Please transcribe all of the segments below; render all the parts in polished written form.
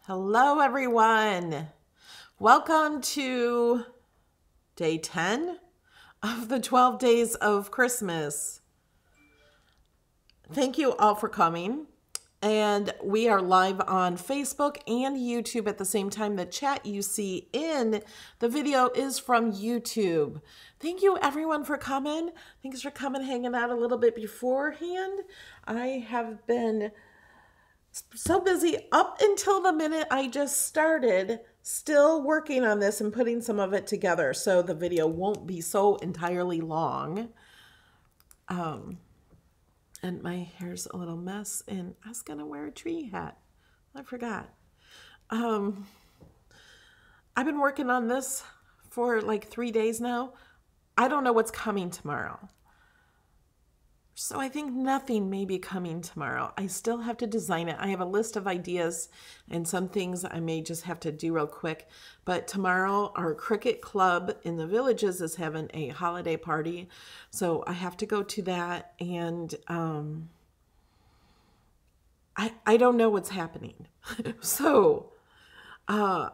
Hello, everyone. Welcome to day 10 of the 12 days of Christmas. Thank you all for coming. And we are live on Facebook and YouTube at the same time. The chat you see in the video is from YouTube. Thank you, everyone, for coming. Thanks for coming, hanging out a little bit beforehand. I have been so busy up until the minute I just started, still working on this and putting some of it together, so the video won't be so entirely long. And my hair's a little mess, and I was gonna wear a tree hat. I forgot. I've been working on this for like 3 days now. I don't know what's coming tomorrow. So I think nothing may be coming tomorrow. I still have to design it. I have a list of ideas and some things I may just have to do real quick. But tomorrow, our Cricut club in the villages is having a holiday party. So I have to go to that. And I don't know what's happening. So I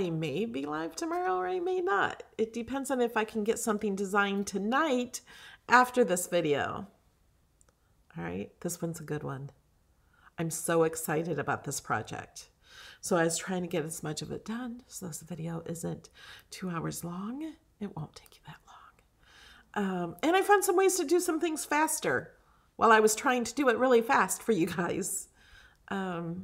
may be live tomorrow or I may not. It depends on if I can get something designed tonight after this video. All right, this one's a good one. I'm so excited about this project. So I was trying to get as much of it done so this video isn't 2 hours long. It won't take you that long. And I found some ways to do some things faster while I was trying to do it really fast for you guys. So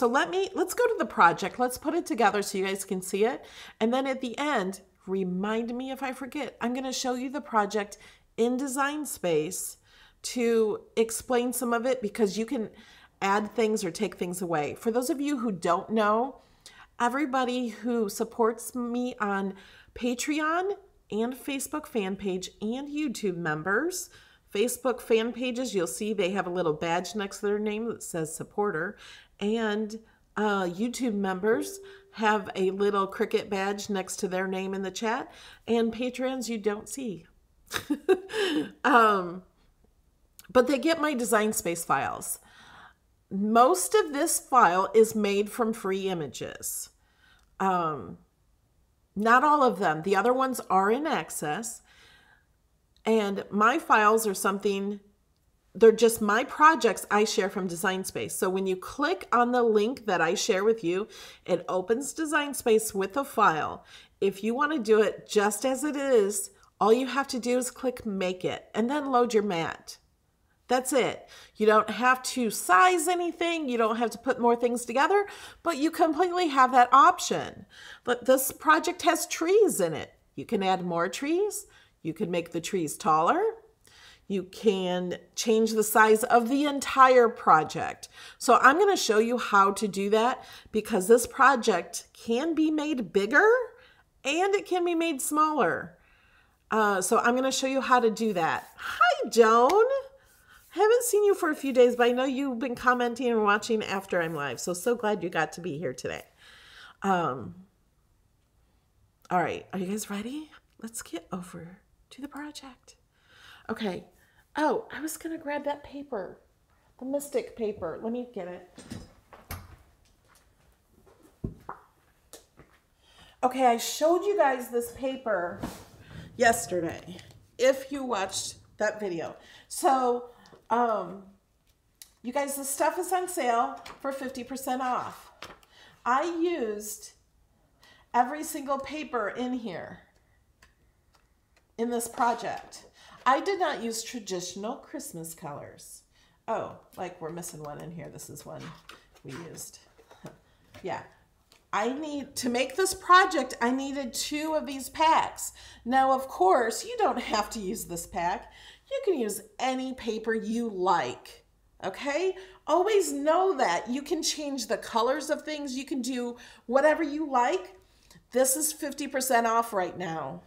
let's go to the project. Let's put it together so you guys can see it. And then at the end, remind me if I forget, I'm going to show you the project in Design Space to explain some of it, because you can add things or take things away. For those of you who don't know, everybody who supports me on Patreon and Facebook fan page and YouTube members, Facebook fan pages, you'll see they have a little badge next to their name that says supporter, and YouTube members have a little Cricut badge next to their name in the chat, and patrons you don't see. But they get my Design Space files. Most of this file is made from free images. Not all of them. The other ones are in Access. And my files are something, they're just my projects I share from Design Space. So when you click on the link that I share with you, it opens Design Space with a file. If you want to do it just as it is, all you have to do is click Make It and then load your mat. That's it. You don't have to size anything. You don't have to put more things together, but you completely have that option. But this project has trees in it. You can add more trees. You can make the trees taller. You can change the size of the entire project. So I'm going to show you how to do that, because this project can be made bigger and it can be made smaller. So I'm going to show you how to do that. Hi, Joan. Haven't seen you for a few days, but I know you've been commenting and watching after I'm live. So glad you got to be here today. All right. Are you guys ready? Let's get over to the project. Okay. Oh, I was going to grab that paper, the Mystic paper. Let me get it. Okay, I showed you guys this paper yesterday, if you watched that video. So, you guys, the stuff is on sale for 50% off. I used every single paper in here in this project. I did not use traditional Christmas colors. Oh, like we're missing one in here. This is one we used. Yeah. To make this project, I needed 2 of these packs. Now, of course, you don't have to use this pack. You can use any paper you like, okay? Always know that. You can change the colors of things. You can do whatever you like. This is 50% off right now.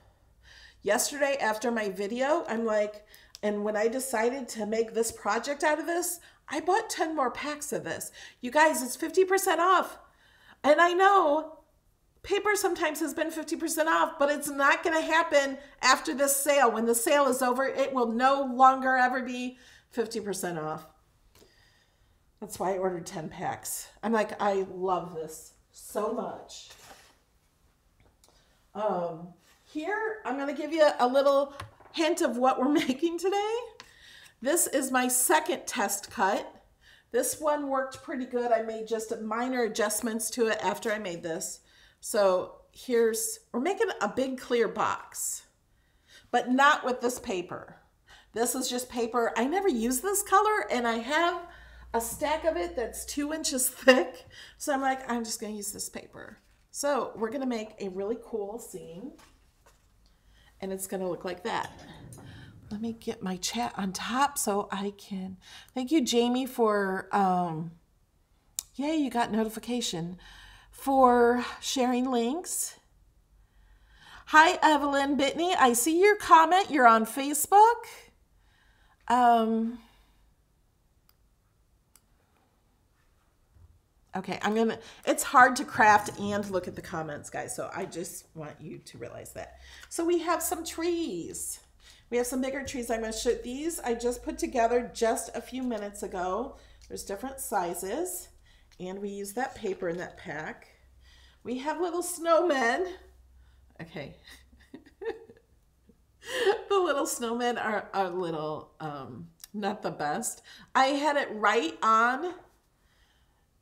Yesterday, after my video, I'm like, and when I decided to make this project out of this, I bought 10 more packs of this. You guys, it's 50% off. And I know paper sometimes has been 50% off, but it's not going to happen after this sale. When the sale is over, it will no longer ever be 50% off. That's why I ordered 10 packs. I'm like, I love this so much. Here, I'm going to give you a little hint of what we're making today. This is my second test cut. This one worked pretty good. I made just minor adjustments to it after I made this. So we're making a big clear box, but not with this paper. This is just paper. I never use this color, and I have a stack of it that's 2 inches thick. So I'm like, I'm just going to use this paper. So we're going to make a really cool scene, and it's going to look like that. Let me get my chat on top so I can. Thank you, Jamie, for, yay, you got notification, for sharing links. Hi, Evelyn Bitney. I see your comment. You're on Facebook. Okay, it's hard to craft and look at the comments, guys, so I just want you to realize that. So we have some trees. We have some bigger trees. I'm going to show these. I just put together just a few minutes ago. There's different sizes, and we use that paper in that pack. We have little snowmen. Okay. The little snowmen are a little, not the best. I had it right on.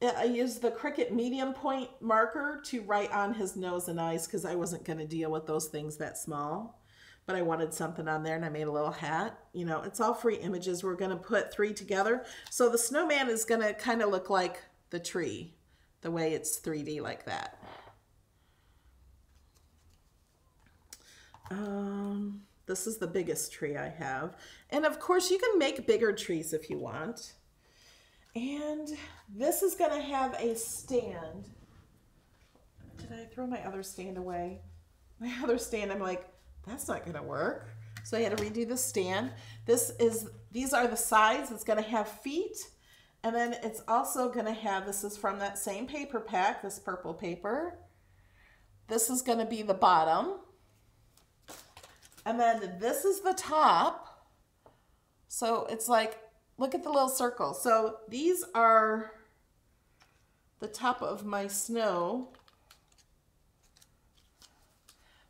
I used the Cricut medium point marker to write on his nose and eyes because I wasn't going to deal with those things that small. But I wanted something on there, and I made a little hat. You know, it's all free images. We're going to put 3 together. So the snowman is going to kind of look like the tree, the way it's 3D like that. This is the biggest tree I have. And of course, you can make bigger trees if you want. And this is going to have a stand. Did I throw my other stand away? My other stand, I'm like, that's not going to work. So I had to redo the stand. These are the sides. It's going to have feet. And then it's also going to have, this is from that same paper pack, this purple paper. This is going to be the bottom. And then this is the top. So it's like, look at the little circle. So these are the top of my snow.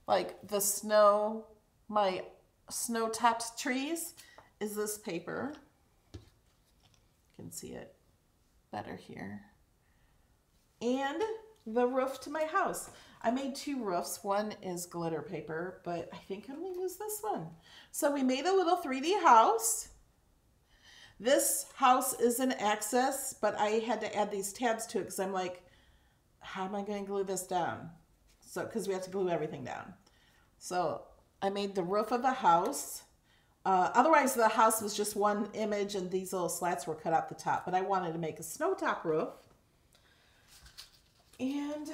Like the snow, my snow-topped trees is this paper. You can see it better here. And the roof to my house. I made 2 roofs. One is glitter paper, but I think I'm going to use this one. So we made a little 3D house. This house is an access, but I had to add these tabs to it because I'm like, how am I going to glue this down? So, because we have to glue everything down. So I made the roof of the house. Otherwise, the house was just one image, and these little slats were cut out the top. But I wanted to make a snow top roof. And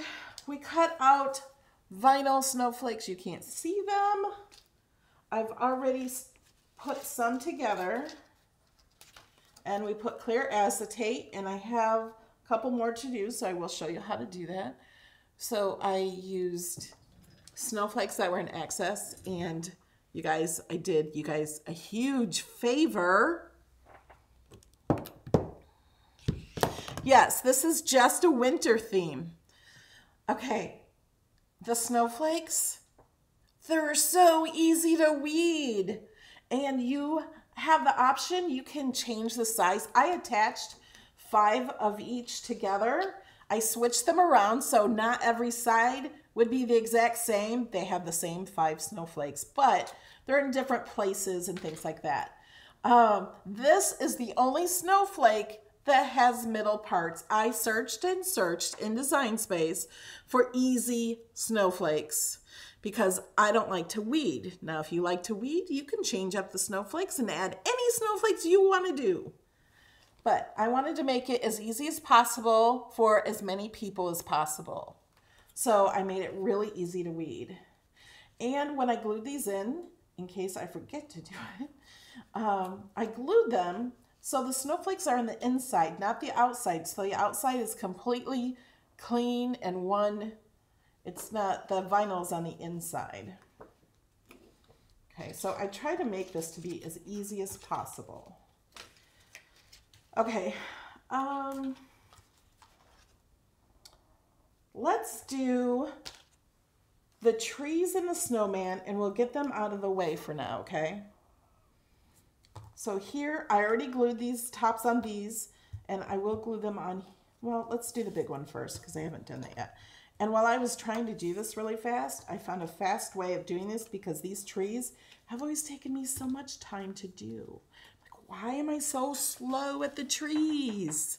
we cut out vinyl snowflakes. You can't see them. I've already put some together. And we put clear acetate, and I have a couple more to do, so I will show you how to do that. So I used snowflakes that were in excess, and you guys, I did you guys a huge favor. Yes, this is just a winter theme. Okay, the snowflakes, they're so easy to weed, and you have the option, you can change the size. I attached 5 of each together. I switched them around, so not every side would be the exact same. They have the same 5 snowflakes, but they're in different places and things like that. This is the only snowflake that has middle parts. I searched and searched in Design Space for easy snowflakes because I don't like to weed. Now, if you like to weed, you can change up the snowflakes and add any snowflakes you want to do. But I wanted to make it as easy as possible for as many people as possible. So I made it really easy to weed. And when I glued these in case I forget to do it, I glued them so the snowflakes are on the inside, not the outside. So the outside is completely clean and one. It's not, the vinyl's on the inside. Okay, so I try to make this to be as easy as possible. Okay, Let's do the trees and the snowman, and we'll get them out of the way for now, okay? So here, I already glued these tops on these, and I will glue them on, well, let's do the big one first because I haven't done that yet. And while I was trying to do this really fast, I found a fast way of doing this because these trees have always taken me so much time to do. Like, why am I so slow at the trees?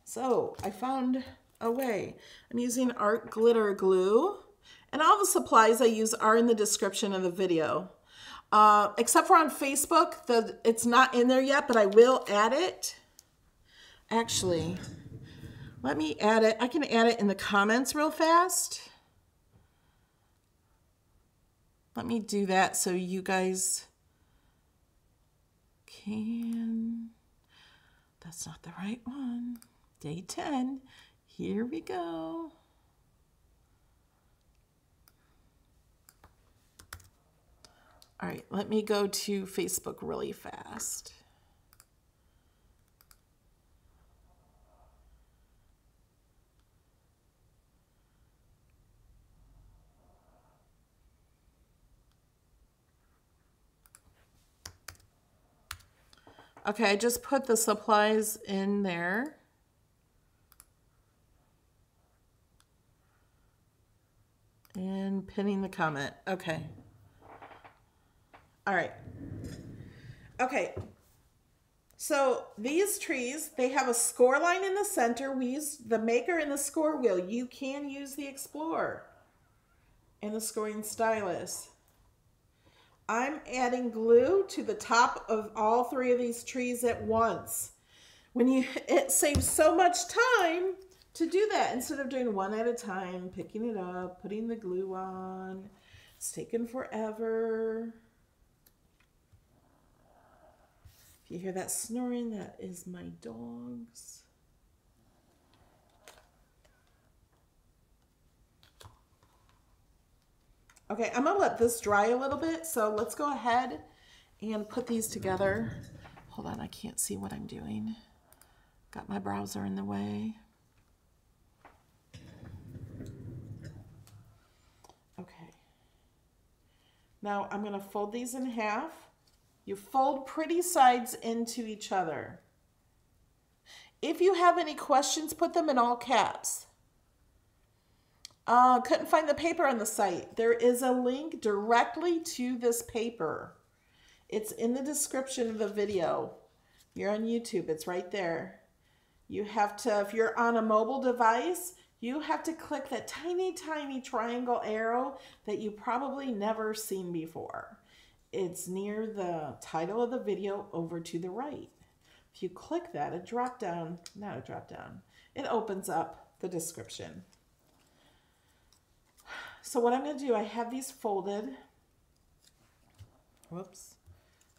So I found a way. I'm using art glitter glue, and all the supplies I use are in the description of the video. Except for on Facebook, it's not in there yet, but I will add it. Actually, let me add it. I can add it in the comments real fast. Let me do that so you guys can. That's not the right one. Day 10. Here we go. All right, let me go to Facebook really fast. Okay, I just put the supplies in there. And pinning the comment. Okay. All right. Okay. So these trees, they have a score line in the center. We use the maker and the score wheel. You can use the Explorer and the scoring stylus. I'm adding glue to the top of all three of these trees at once. It saves so much time to do that instead of doing one at a time, picking it up, putting the glue on. It's taken forever. If you hear that snoring, that is my dogs. Okay, I'm gonna let this dry a little bit, so let's go ahead and put these together. Hold on, I can't see what I'm doing. Got my browser in the way. Okay. Now I'm gonna fold these in half. You fold pretty sides into each other. If you have any questions, put them in all caps. Couldn't find the paper on the site. There is a link directly to this paper. It's in the description of the video. You're on YouTube, it's right there. You have to, if you're on a mobile device, you have to click that tiny, tiny triangle arrow that you probably never seen before. It's near the title of the video over to the right. If you click that, it opens up the description. So what I'm going to do, I have these folded. Whoops.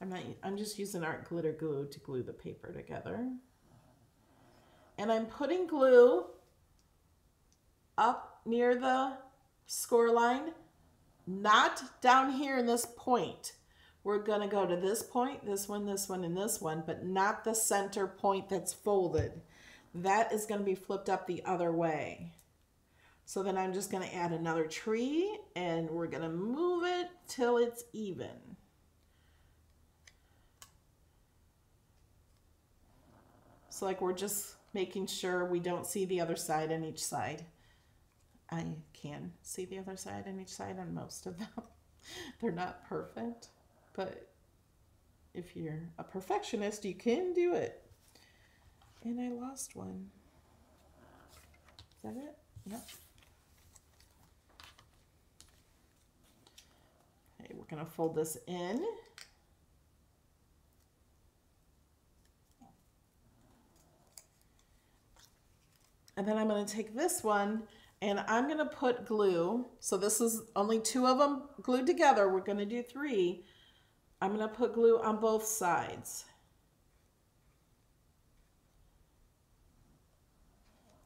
I'm just using art glitter glue to glue the paper together. And I'm putting glue up near the score line, not down here in this point. We're going to go to this point, this one, and this one, but not the center point that's folded. That is going to be flipped up the other way. So then I'm just going to add another tree, and we're going to move it till it's even. So like we're just making sure we don't see the other side on each side. I can see the other side on each side on most of them. They're not perfect, but if you're a perfectionist, you can do it. And I lost one. Is that it? Yep. Okay, we're going to fold this in. And then I'm going to take this one and I'm going to put glue. So this is only 2 of them glued together. We're going to do 3. I'm going to put glue on both sides.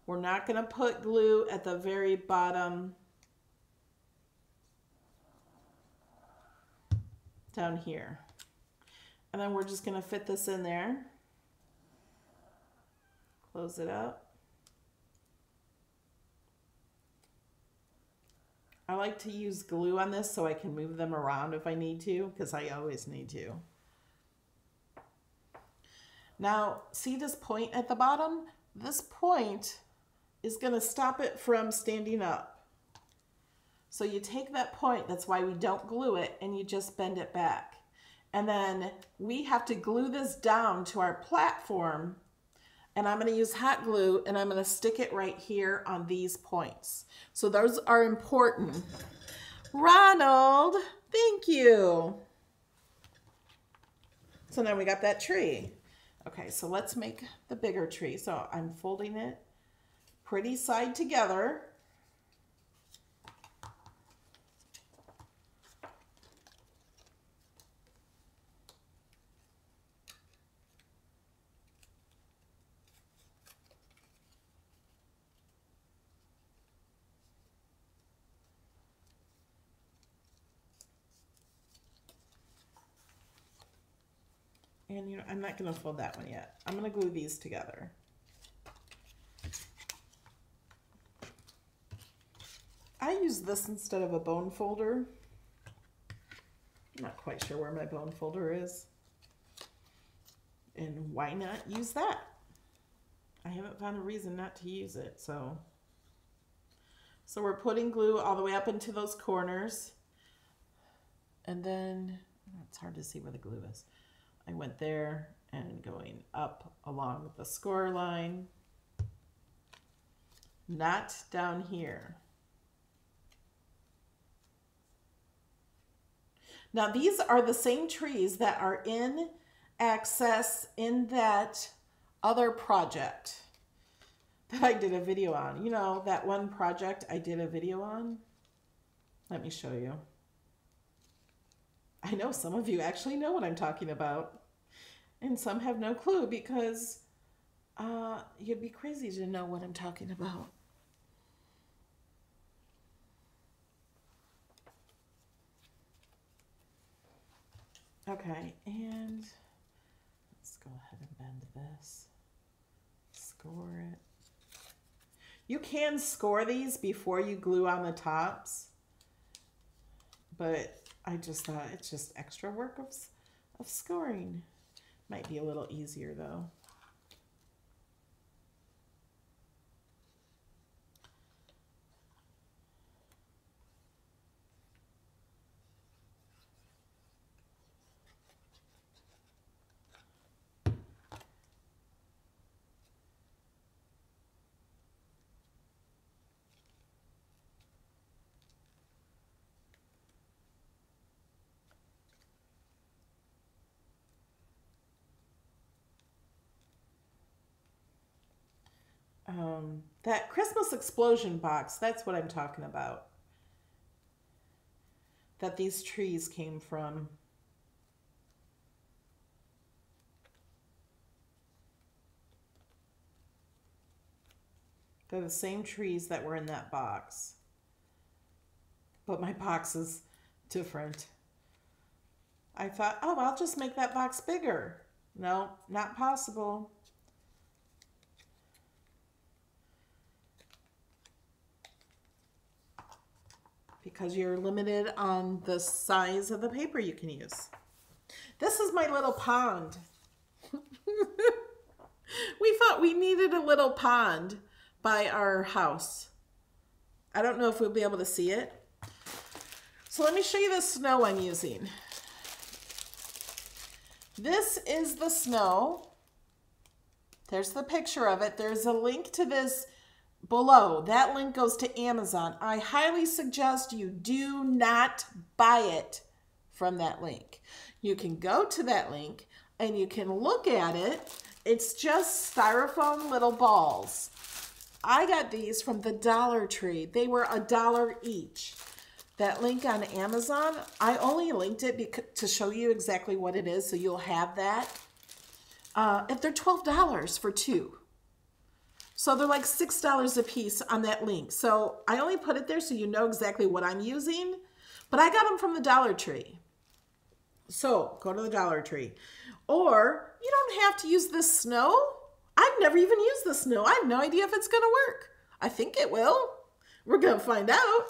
We're not going to put glue at the very bottom down here. And then we're just going to fit this in there. Close it up. I like to use glue on this so I can move them around if I need to, because I always need to. Now, see this point at the bottom? This point is going to stop it from standing up. So you take that point, that's why we don't glue it, and you just bend it back. And then we have to glue this down to our platform, and I'm going to use hot glue, and I'm going to stick it right here on these points. So those are important. Ronald, thank you. So now we got that tree. Okay, so let's make the bigger tree. So I'm folding it pretty side together. And you know, I'm not going to fold that one yet. I'm going to glue these together. I use this instead of a bone folder. I'm not quite sure where my bone folder is. And why not use that? I haven't found a reason not to use it. So we're putting glue all the way up into those corners. And then, it's hard to see where the glue is. I went there and going up along the score line, not down here. Now these are the same trees that are in Access in that other project that I did a video on. You know, that one project I did a video on? Let me show you. I know some of you actually know what I'm talking about, and some have no clue because you'd be crazy to know what I'm talking about. Okay, and let's go ahead and bend this, score it. You can score these before you glue on the tops, but I just thought it's just extra work of scoring. Might be a little easier though. That Christmas explosion box, that's what I'm talking about. That these trees came from. They're the same trees that were in that box. But my box is different. I thought, oh, I'll just make that box bigger. No, not possible. Because you're limited on the size of the paper you can use. This is my little pond. We thought we needed a little pond by our house. I don't know if we'll be able to see it. So let me show you the snow I'm using. This is the snow. There's the picture of it. There's a link to this below. That link goes to Amazon. I highly suggest you do not buy it from that link. You can go to that link and you can look at it. It's just styrofoam little balls. I got these from the Dollar Tree. They were $1 each. That link on Amazon, I only linked it to show you exactly what it is, so you'll have that. If they're $12 for two. So they're like $6 a piece on that link. So I only put it there so you know exactly what I'm using. But I got them from the Dollar Tree. So go to the Dollar Tree. Or you don't have to use this snow I've never even used the snow. I have no idea if it's going to work. I think it will. We're going to find out.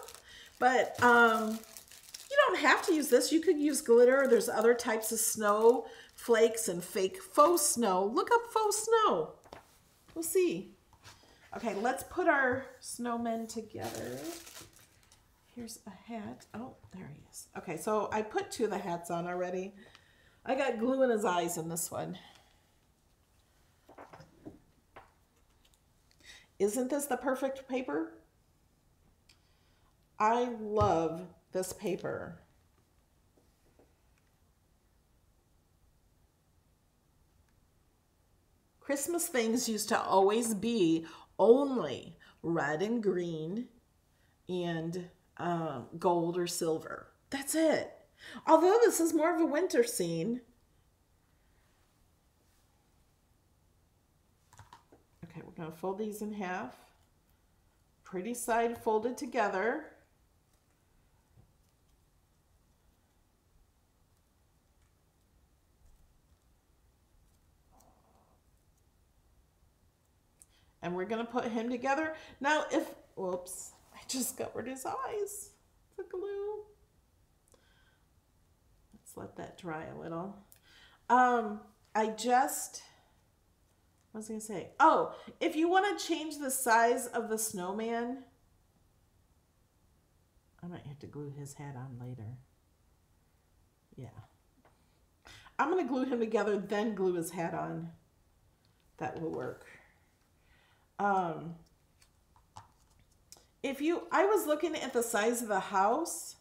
But you don't have to use this. You could use glitter. There's other types of snow flakes and fake faux snow. Look up faux snow. We'll see. Okay, let's put our snowmen together. Here's a hat. Oh, there he is. Okay, so I put 2 of the hats on already. I got glue in his eyes in this one. Isn't this the perfect paper? I love this paper. Christmas things used to always be only red and green and gold or silver. That's it. Although this is more of a winter scene. Okay, we're going to fold these in half. Pretty side folded together. And we're going to put him together. Now, whoops, I just covered his eyes. The glue. Let's let that dry a little. What was I going to say? Oh, if you want to change the size of the snowman, I might have to glue his hat on later. Yeah. I'm going to glue him together, then glue his hat on. That will work. I was looking at the size of the house,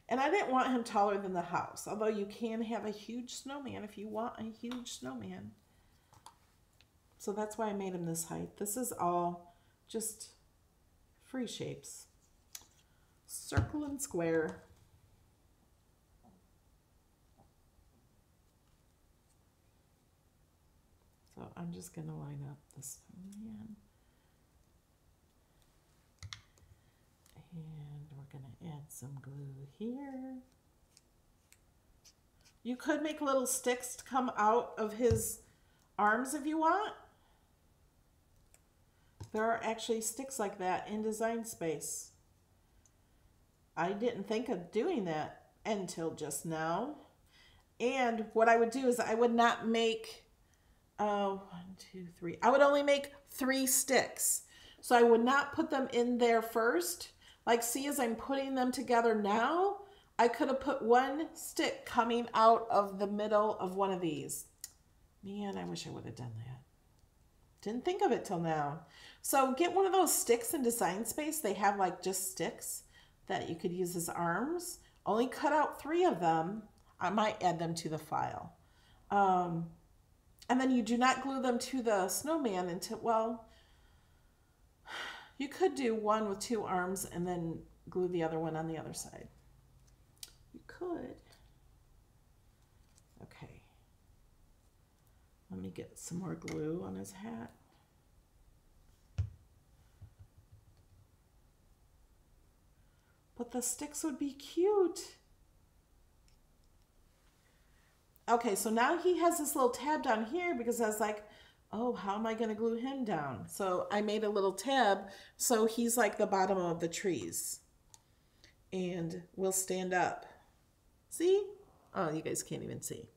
and I didn't want him taller than the house, although you can have a huge snowman if you want a huge snowman. So that's why I made him this height. This is all just free shapes. Circle and square. So I'm just going to line up the snowman. And we're going to add some glue here. You could make little sticks to come out of his arms if you want. There are actually sticks like that in Design Space. I didn't think of doing that until just now. And what I would do is I would not make 1, 2, 3. I would only make 3 sticks. So I would not put them in there first. Like, see, as I'm putting them together now, I could have put 1 stick coming out of the middle of one of these. Man, I wish I would have done that. Didn't think of it till now. So get one of those sticks in Design Space. They have like just sticks that you could use as arms. Only cut out 3 of them. I might add them to the file. And then you do not glue them to the snowman until, well, you could do one with 2 arms and then glue the other one on the other side. You could. Okay. Let me get some more glue on his hat. But the sticks would be cute. Okay, so now he has this little tab down here because I was like, oh, how am I going to glue him down? So I made a little tab so he's like the bottom of the trees. And we'll stand up. See? Oh, you guys can't even see.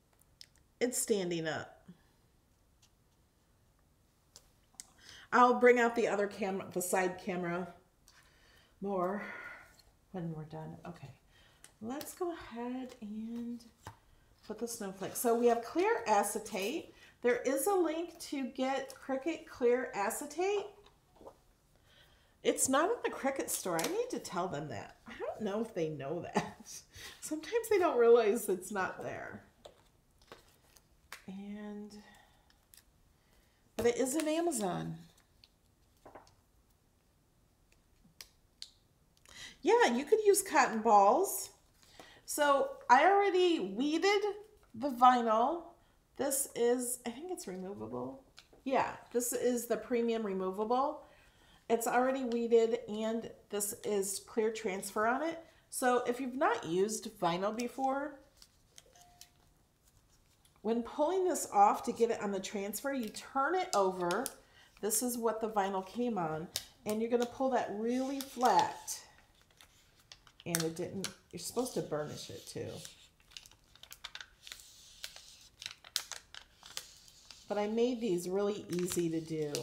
It's standing up. I'll bring out the other camera, the side camera more when we're done. Okay, let's go ahead and put the snowflake. So we have clear acetate. There is a link to get Cricut clear acetate. It's not in the Cricut store. I need to tell them that. I don't know if they know that. Sometimes they don't realize it's not there. But it is in Amazon. Yeah, you could use cotton balls. So I already weeded the vinyl. This is, I think it's removable. Yeah, this is the premium removable. It's already weeded and this is clear transfer on it. So if you've not used vinyl before, When pulling this off to get it on the transfer, you turn it over. This is what the vinyl came on. And you're going to pull that really flat. And it didn't, you're supposed to burnish it too. But I made these really easy to do.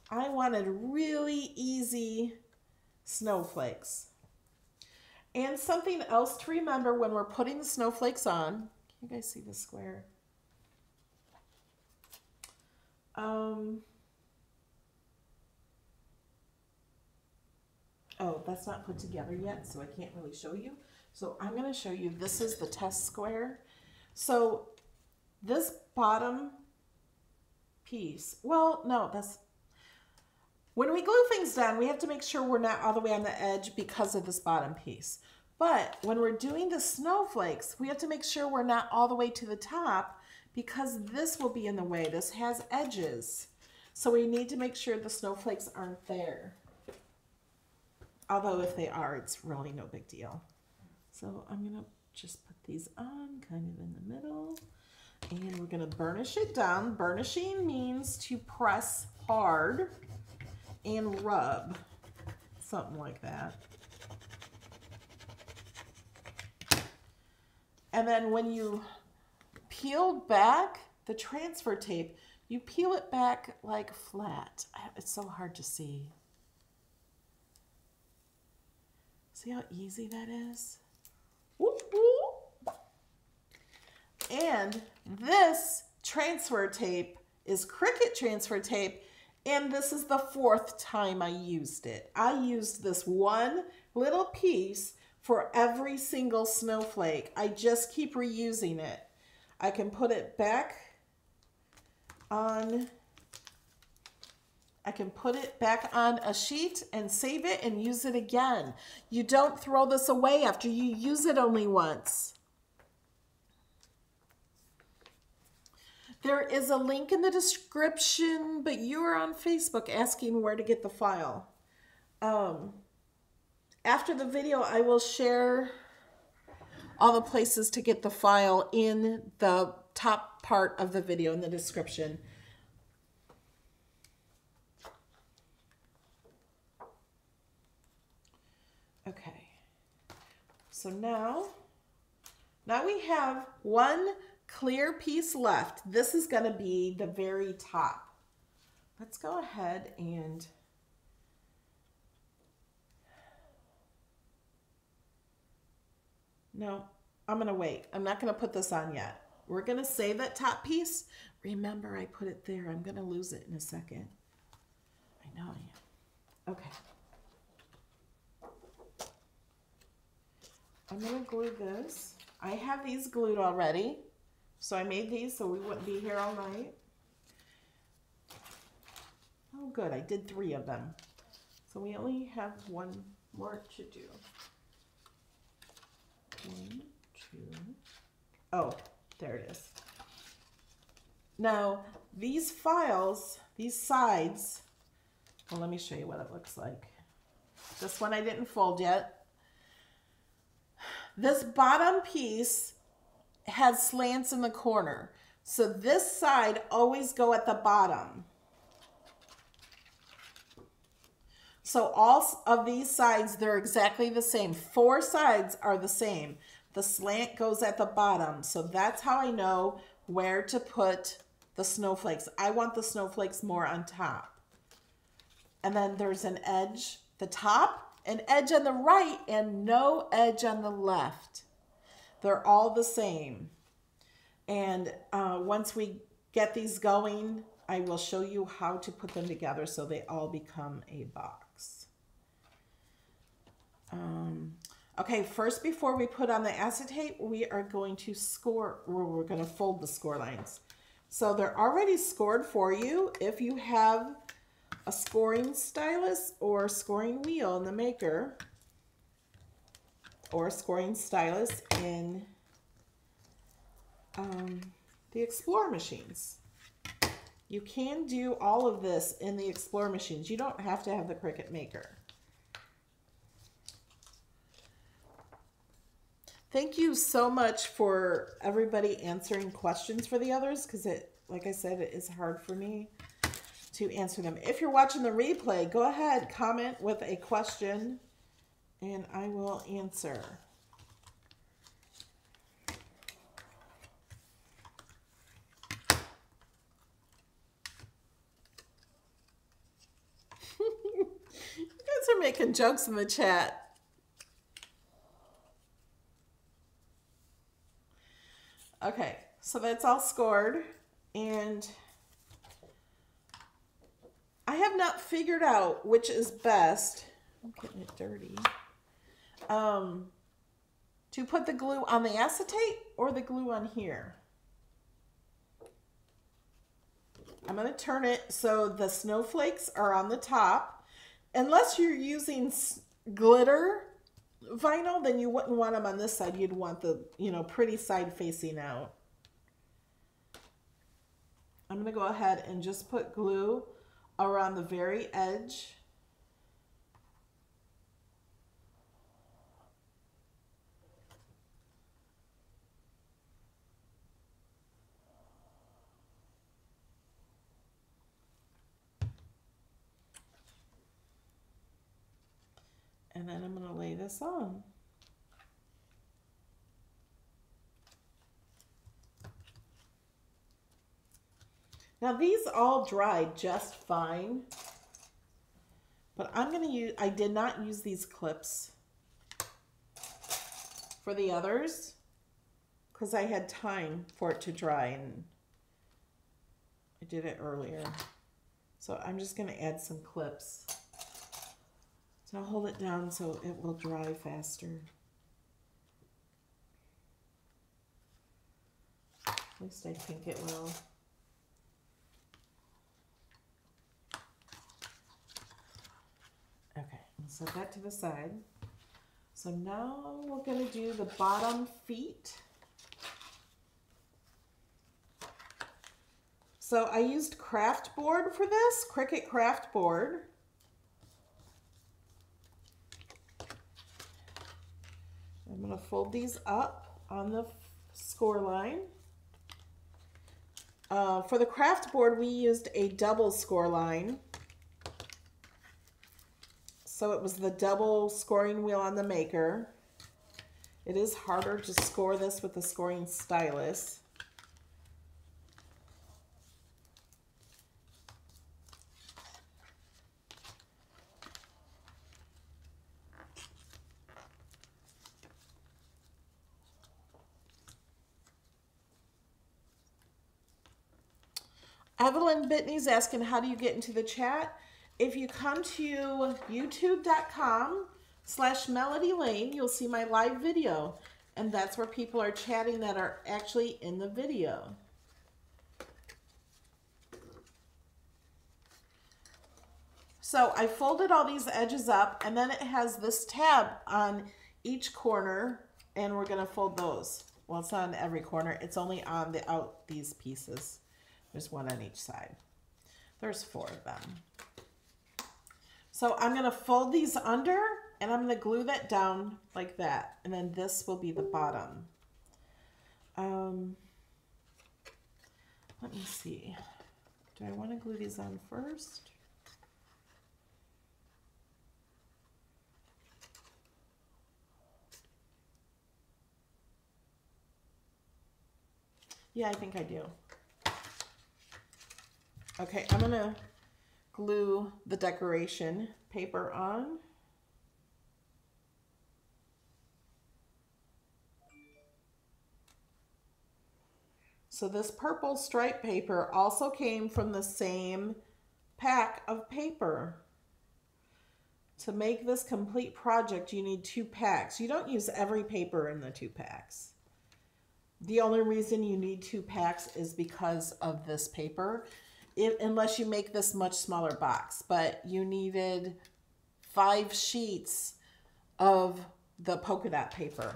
I wanted really easy snowflakes. And something else to remember when we're putting the snowflakes on. Can you guys see the square? Oh, that's not put together yet, so I can't really show you. So I'm going to show you, this is the test square. So this bottom piece, well, no, that's, when we glue things down, we have to make sure we're not all the way on the edge because of this bottom piece. But when we're doing the snowflakes, we have to make sure we're not all the way to the top because this will be in the way. This has edges. So we need to make sure the snowflakes aren't there. Although if they are, it's really no big deal. So I'm going to just put these on kind of in the middle. And we're going to burnish it down. Burnishing means to press hard and rub. Something like that. And then when you peel back the transfer tape, you peel it back like flat. It's so hard to see. See how easy that is? Whoop, whoop. And this transfer tape is Cricut transfer tape, and this is the 4th time I used it. I used this one little piece for every single snowflake. I just keep reusing it. I can put it back on, a sheet and save it and use it again. You don't throw this away after you use it only once. There is a link in the description, but you are on Facebook asking where to get the file. After the video, I will share all the places to get the file in the top part of the video in the description. Okay, so now we have one clear piece left. This is going to be the very top. Let's go ahead and no, I'm going to wait. I'm not going to put this on yet. We're going to save that top piece. Remember, I put it there. I'm going to lose it in a second. I know I am. Okay. I'm going to glue this. I have these glued already. So I made these so we wouldn't be here all night. Oh, good. I did 3 of them. So we only have 1 more to do. 1, 2. Oh, there it is. Now, these files, these sides, well, let me show you what it looks like. This one I didn't fold yet. This bottom piece has slants in the corner. So this side always go at the bottom. So all of these sides, they're exactly the same. 4 sides are the same. The slant goes at the bottom. So that's how I know where to put the snowflakes. I want the snowflakes more on top. And then there's an edge, the top, an edge on the right, and no edge on the left. They're all the same. And once we get these going, I will show you how to put them together so they all become a box. Okay, first before we put on the acetate, we are going to score, or we're going to fold the score lines. So they're already scored for you if you have a scoring stylus or scoring wheel in the maker, or a scoring stylus in the Explorer machines. You can do all of this in the Explorer machines. You don't have to have the Cricut maker. Thank you so much for everybody answering questions for the others, because it, like I said, it is hard for me to answer them. If you're watching the replay, go ahead, comment with a question, and I will answer. You guys are making jokes in the chat. Okay, so that's all scored, and I have not figured out which is best. I'm getting it dirty. To put the glue on the acetate or the glue on here. I'm going to turn it so the snowflakes are on the top. Unless you're using glitter vinyl, then you wouldn't want them on this side. You'd want the, pretty side facing out. I'm going to go ahead and just put glue around the very edge. And then I'm going to lay this on. Now these all dried just fine, but I'm going to use, I did not use these clips for the others because I had time for it to dry, and I did it earlier. So I'm just going to add some clips. So I'll hold it down so it will dry faster. At least I think it will. Okay, I'll set that to the side. So now we're going to do the bottom feet. So I used craft board for this, Cricut craft board. I'm going to fold these up on the score line. For the craft board, we used a double score line. So it was the double scoring wheel on the maker. It is harder to score this with the scoring stylus. Evelyn Bitney's asking, how do you get into the chat? If you come to youtube.com/Melody Lane, you'll see my live video. And that's where people are chatting that are actually in the video. So I folded all these edges up, and then it has this tab on each corner, and we're going to fold those. Well, it's not on every corner. It's only on these pieces. There's one on each side. There's 4 of them. So I'm going to fold these under, and I'm going to glue that down like that. And then this will be the bottom. Let me see. Do I want to glue these on first? Yeah, I think I do. Okay, I'm going to glue the decoration paper on. So this purple stripe paper also came from the same pack of paper. To make this complete project, you need 2 packs. You don't use every paper in the 2 packs. The only reason you need 2 packs is because of this paper. Unless you make this much smaller box, but you needed 5 sheets of the polka dot paper.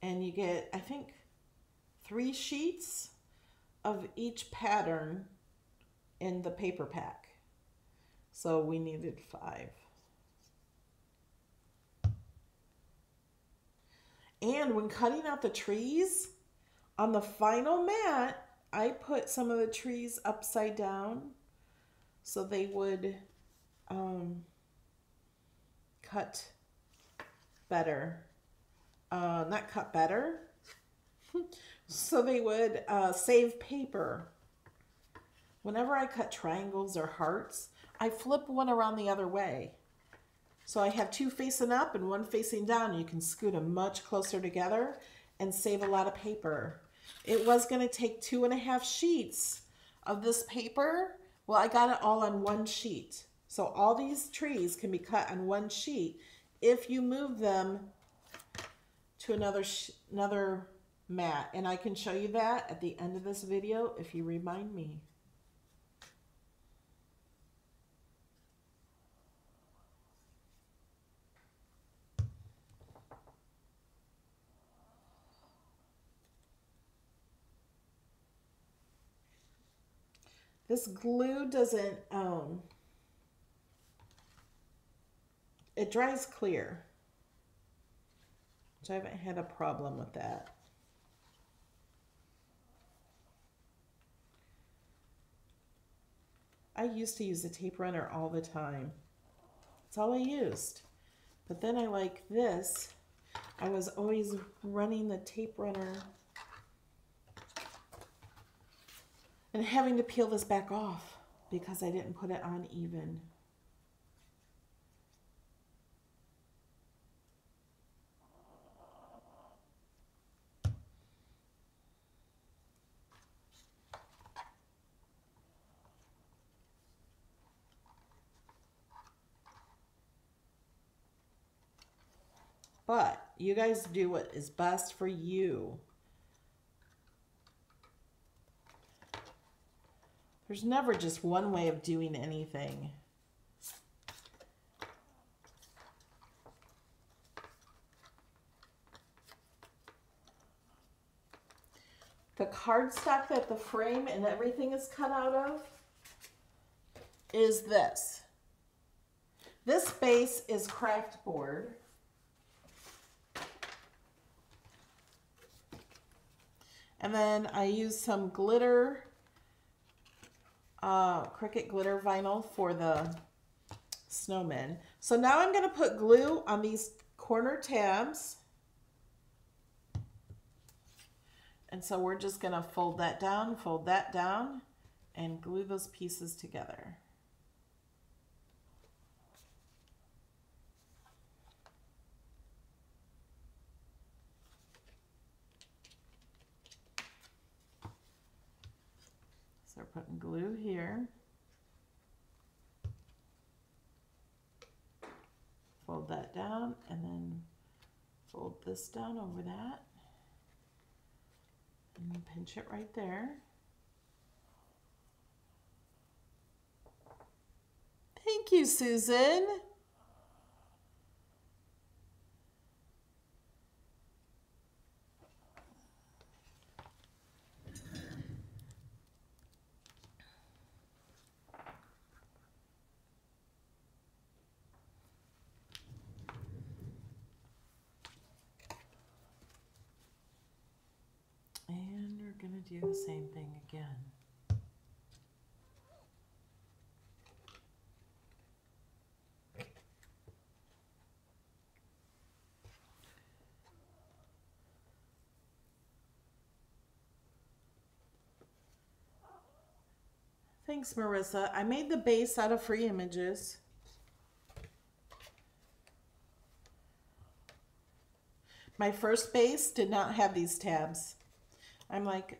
And you get, I think, 3 sheets of each pattern in the paper pack. So we needed 5. And when cutting out the trees, on the final mat, I put some of the trees upside down so they would cut better. Not cut better. So they would save paper. Whenever I cut triangles or hearts, I flip one around the other way. So I have 2 facing up and 1 facing down. You can scoot them much closer together and save a lot of paper. It was going to take 2.5 sheets of this paper. Well, I got it all on 1 sheet. So all these trees can be cut on 1 sheet if you move them to another mat. And I can show you that at the end of this video if you remind me. This glue doesn't, it dries clear, which I haven't had a problem with that. I used to use a tape runner all the time. That's all I used. But then I like this. I was always running the tape runner and having to peel this back off because I didn't put it on even. But you guys do what is best for you. There's never just one way of doing anything. The cardstock that the frame and everything is cut out of is this. This base is craft board. And then I use some glitter, Cricut glitter vinyl for the snowmen. So now I'm going to put glue on these corner tabs. And so we're just going to fold that down, and glue those pieces together. So we're putting glue here. Fold that down and then fold this down over that. And pinch it right there. Thank you, Susan. And we're going to do the same thing again. Thanks, Marissa. I made the base out of free images. My first base did not have these tabs. I'm like,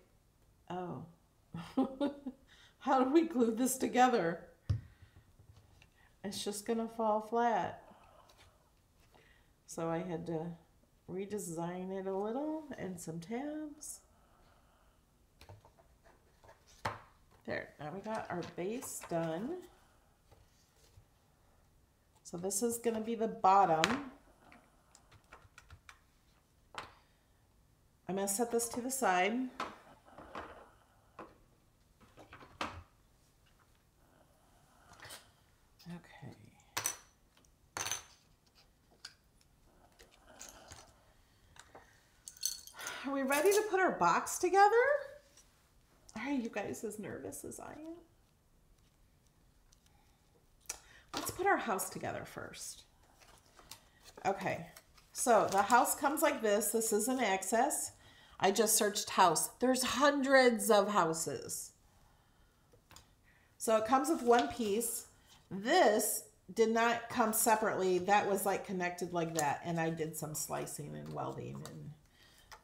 oh, how do we glue this together? It's just gonna fall flat. So I had to redesign it a little and some tabs. There, now we got our base done. So this is gonna be the bottom. I'm going to set this to the side. Okay. Are we ready to put our box together? Are you guys as nervous as I am? Let's put our house together first. Okay, so the house comes like this. This is an access. I just searched house. There's hundreds of houses. So it comes with one piece. This did not come separately. That was like connected like that. And I did some slicing and welding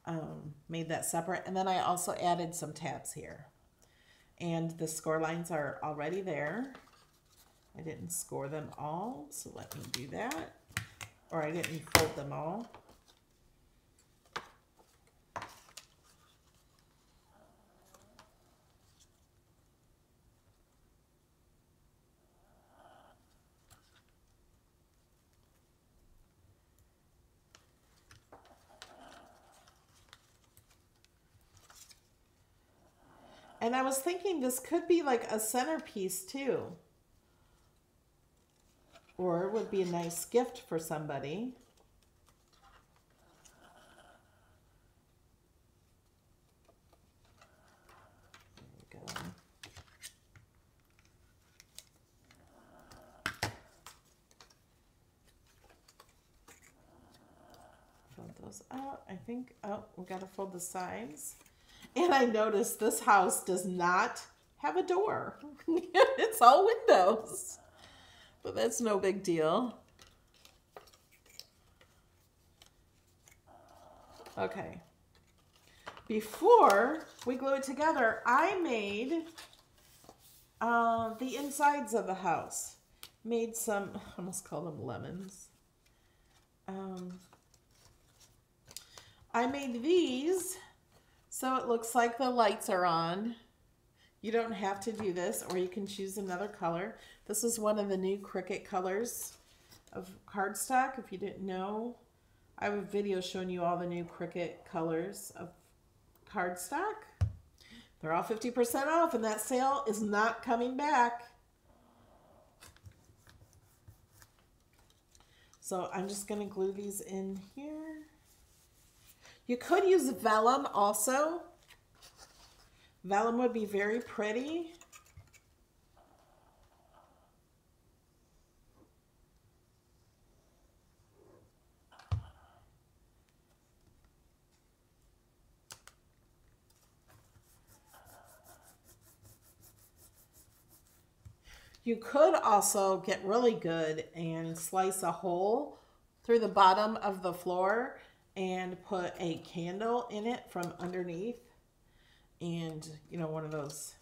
and made that separate. And then I also added some tabs here. And the score lines are already there. I didn't score them all, so let me do that. Or I didn't fold them all. And I was thinking this could be like a centerpiece too. Or it would be a nice gift for somebody. There we go. Fold those out. I think, oh, we got to fold the sides. And I noticed this house does not have a door. It's all windows. But that's no big deal. Okay. Before we glue it together, I made the insides of the house. Made some, I almost call them lemons. I made these so it looks like the lights are on. You don't have to do this, or you can choose another color. This is one of the new Cricut colors of cardstock. If you didn't know, I have a video showing you all the new Cricut colors of cardstock. They're all 50% off, and that sale is not coming back. So I'm just going to glue these in here. You could use vellum also. Vellum would be very pretty. You could also get really good and slice a hole through the bottom of the floor and put a candle in it from underneath. And, you know, one of those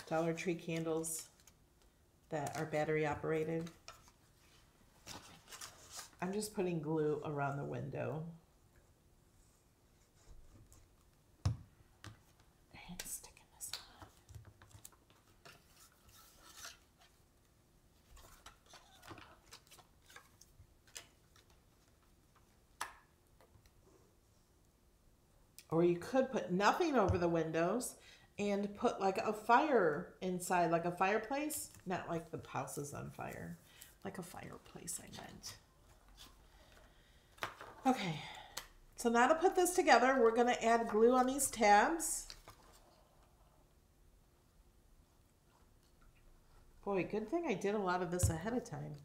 Dollar Tree candles that are battery operated. I'm just putting glue around the window. And sticking this on. Or you could put nothing over the windows and put like a fire inside, like a fireplace. Not like the house is on fire, like a fireplace I meant. Okay, so now to put this together, we're going to add glue on these tabs. Boy, good thing I did a lot of this ahead of time.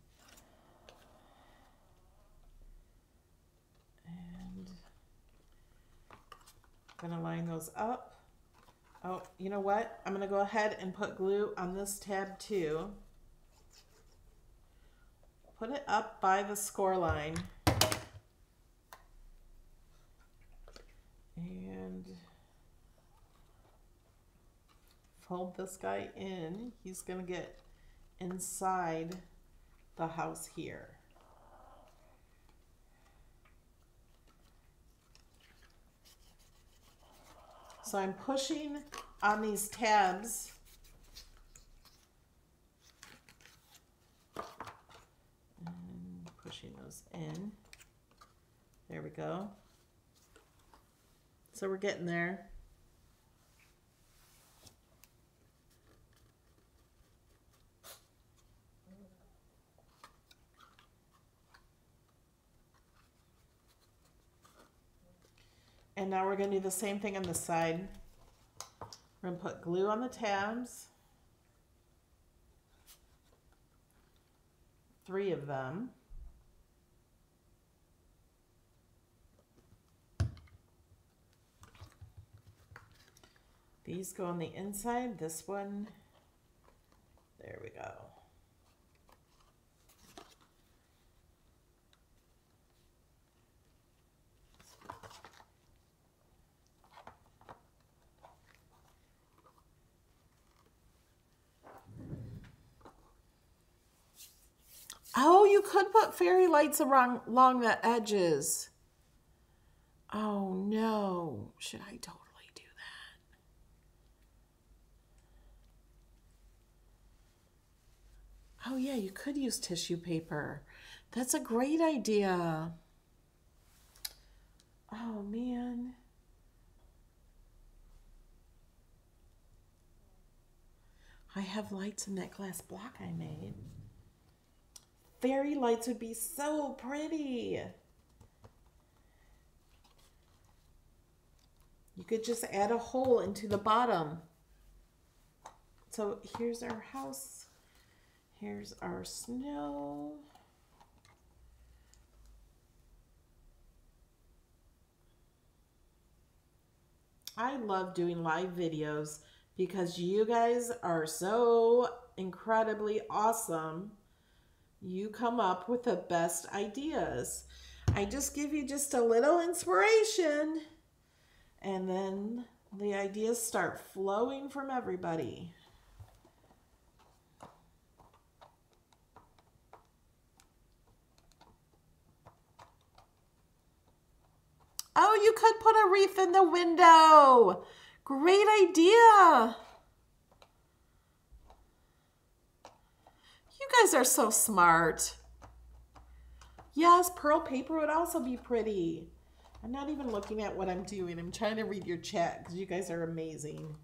And I'm going to line those up. Oh, you know what? I'm going to go ahead and put glue on this tab too. Put it up by the score line. And fold this guy in. He's going to get inside the house here. So I'm pushing on these tabs and pushing those in. There we go. So we're getting there. And now we're going to do the same thing on this side. We're going to put glue on the tabs. 3 of them. These go on the inside. This one, there we go. Oh, you could put fairy lights along the edges. Oh no, should I totally do that? Oh yeah, you could use tissue paper. That's a great idea. Oh man. I have lights in that glass block I made. Fairy lights would be so pretty. You could just add a hole into the bottom. So here's our house. Here's our snow. I love doing live videos because you guys are so incredibly awesome. You come up with the best ideas. I just give you just a little inspiration and then the ideas start flowing from everybody. Oh, you could put a wreath in the window. Great idea. You guys are so smart. Yes, pearl paper would also be pretty. I'm not even looking at what I'm doing. I'm trying to read your chat because you guys are amazing.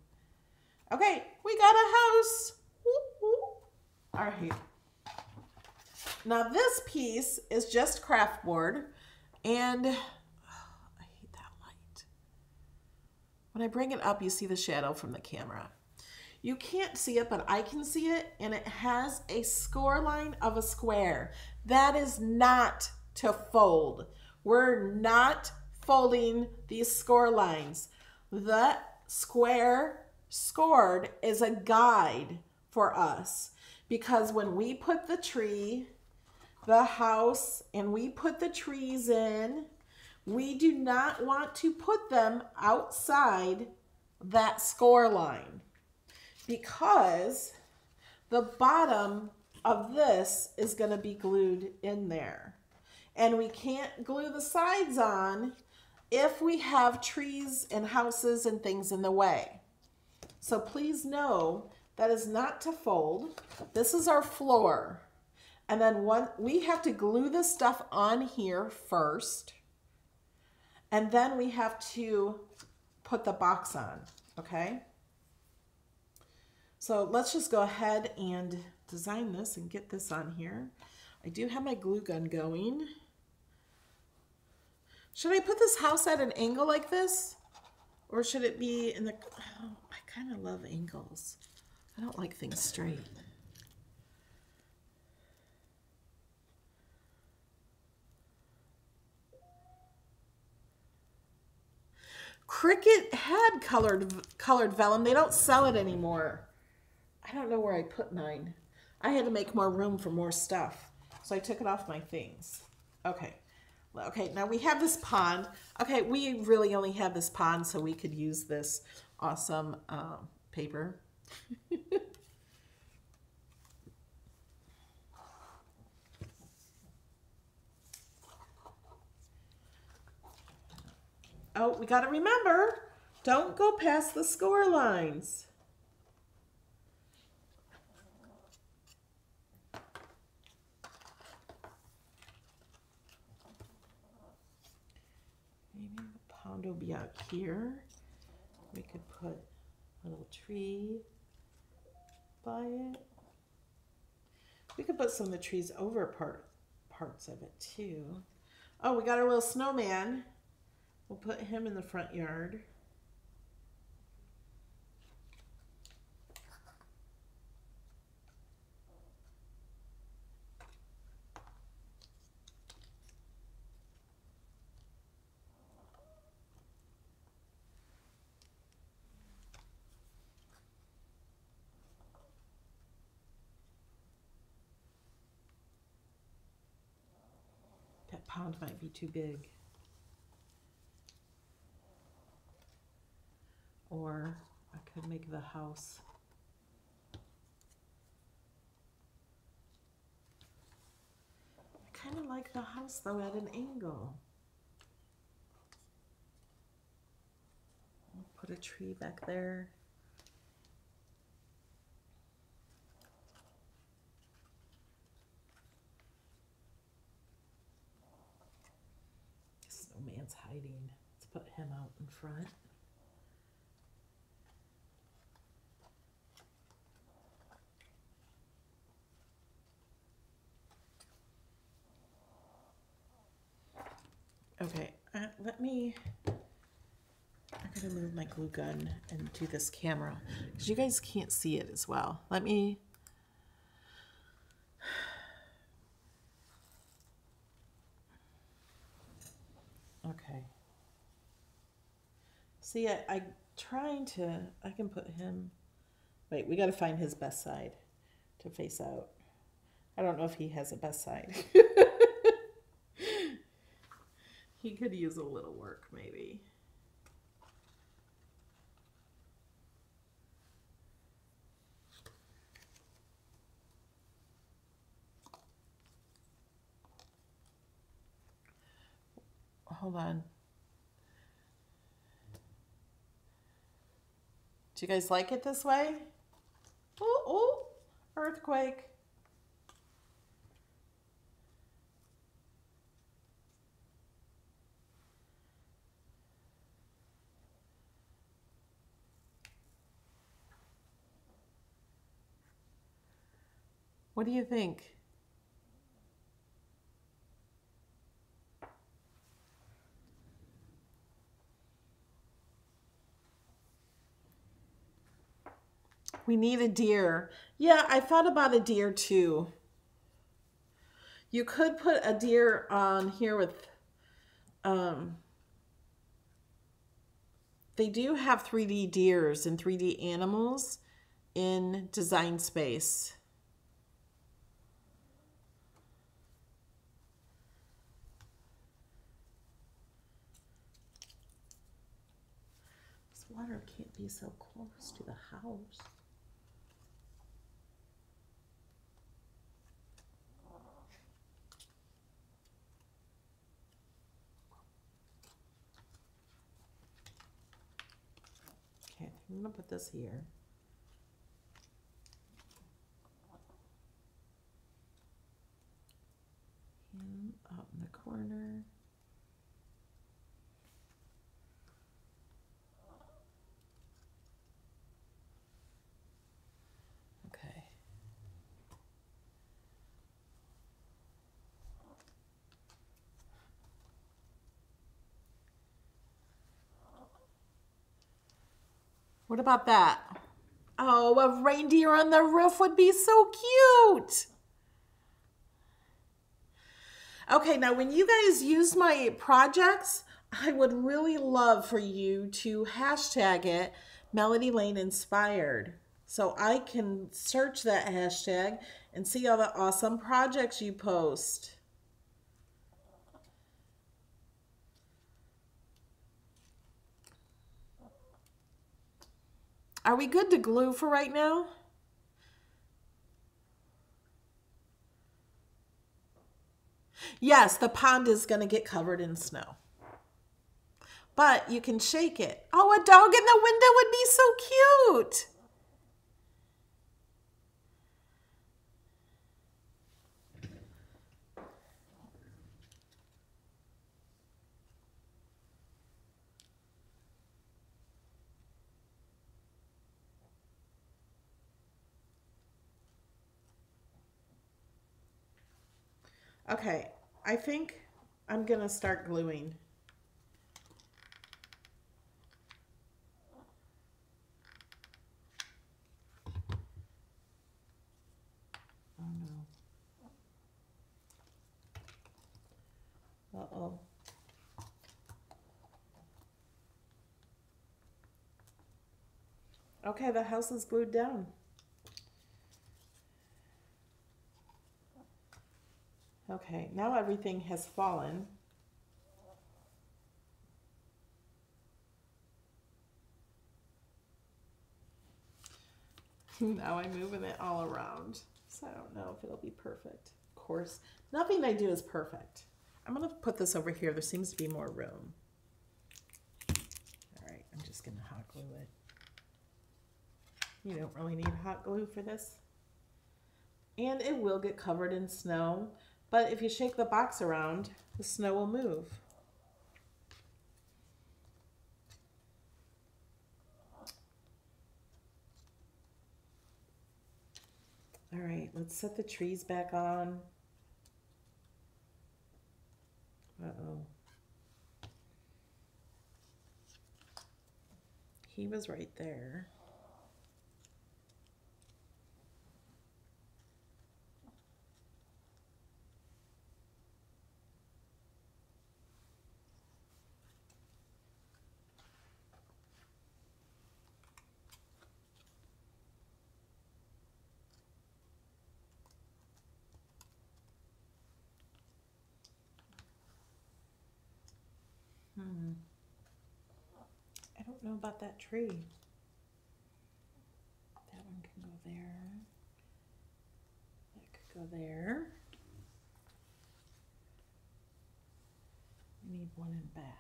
Okay, we got a house. All right. Now this piece is just craft board and I hate that light. When I bring it up, you see the shadow from the camera. You can't see it, but I can see it, and it has a score line of a square. That is not to fold. We're not folding these score lines. The square scored is a guide for us because when we put the tree, the house, and we put the trees in, we do not want to put them outside that score line, because the bottom of this is going to be glued in there. And we can't glue the sides on if we have trees and houses and things in the way. So please know that is not to fold. This is our floor. And then we have to glue the stuff on here first. And then we have to put the box on, okay? So let's just go ahead and design this and get this on here. I do have my glue gun going. Should I put this house at an angle like this? Or should it be in the, oh, I kind of love angles. I don't like things straight. Cricut had colored vellum. They don't sell it anymore. I don't know where I put mine. I had to make more room for more stuff. So I took it off my things. Okay. Okay, now we have this pond. Okay, we really only have this pond so we could use this awesome paper. Oh, we got to remember, don't go past the score lines. maybe the pond will be out here. We could put a little tree by it. We could put some of the trees over parts of it too. Oh, we got our little snowman. We'll put him in the front yard. That pond might be too big. Or I could make the house. I kind of like the house though at an angle. I'll put a tree back there. Snowman's hiding. Let's put him out in front. Okay, I'm gonna move my glue gun and do this camera because you guys can't see it as well. Okay. See, I can put him, wait, we got to find his best side to face out. I don't know if he has a best side. He could use a little work, maybe. Hold on. Do you guys like it this way? Oh, earthquake. What do you think? We need a deer. Yeah, I thought about a deer too. You could put a deer on here with, they do have 3D deers and 3D animals in Design Space. This water can't be so close to the house. Okay, I'm gonna put this here. Him out in the corner. Okay. What about that? Oh, a reindeer on the roof would be so cute. Okay, now when you guys use my projects, I would really love for you to hashtag it Melody Lane Inspired. So I can search that hashtag and see all the awesome projects you post. Are we good to glue for right now? Yes, the pond is going to get covered in snow. But you can shake it. Oh, a dog in the window would be so cute. Okay, I think I'm gonna start gluing. Oh no. Uh-oh. Okay, the house is glued down. Okay, now everything has fallen. Now I'm moving it all around. So I don't know if it'll be perfect. Of course, nothing I do is perfect. I'm gonna put this over here. There seems to be more room. All right, I'm just gonna hot glue it. You don't really need hot glue for this. And it will get covered in snow, but if you shake the box around, the snow will move. All right, let's set the trees back on. Uh-oh. He was right there. I don't know about that tree. That one can go there. That could go there. We need one in back.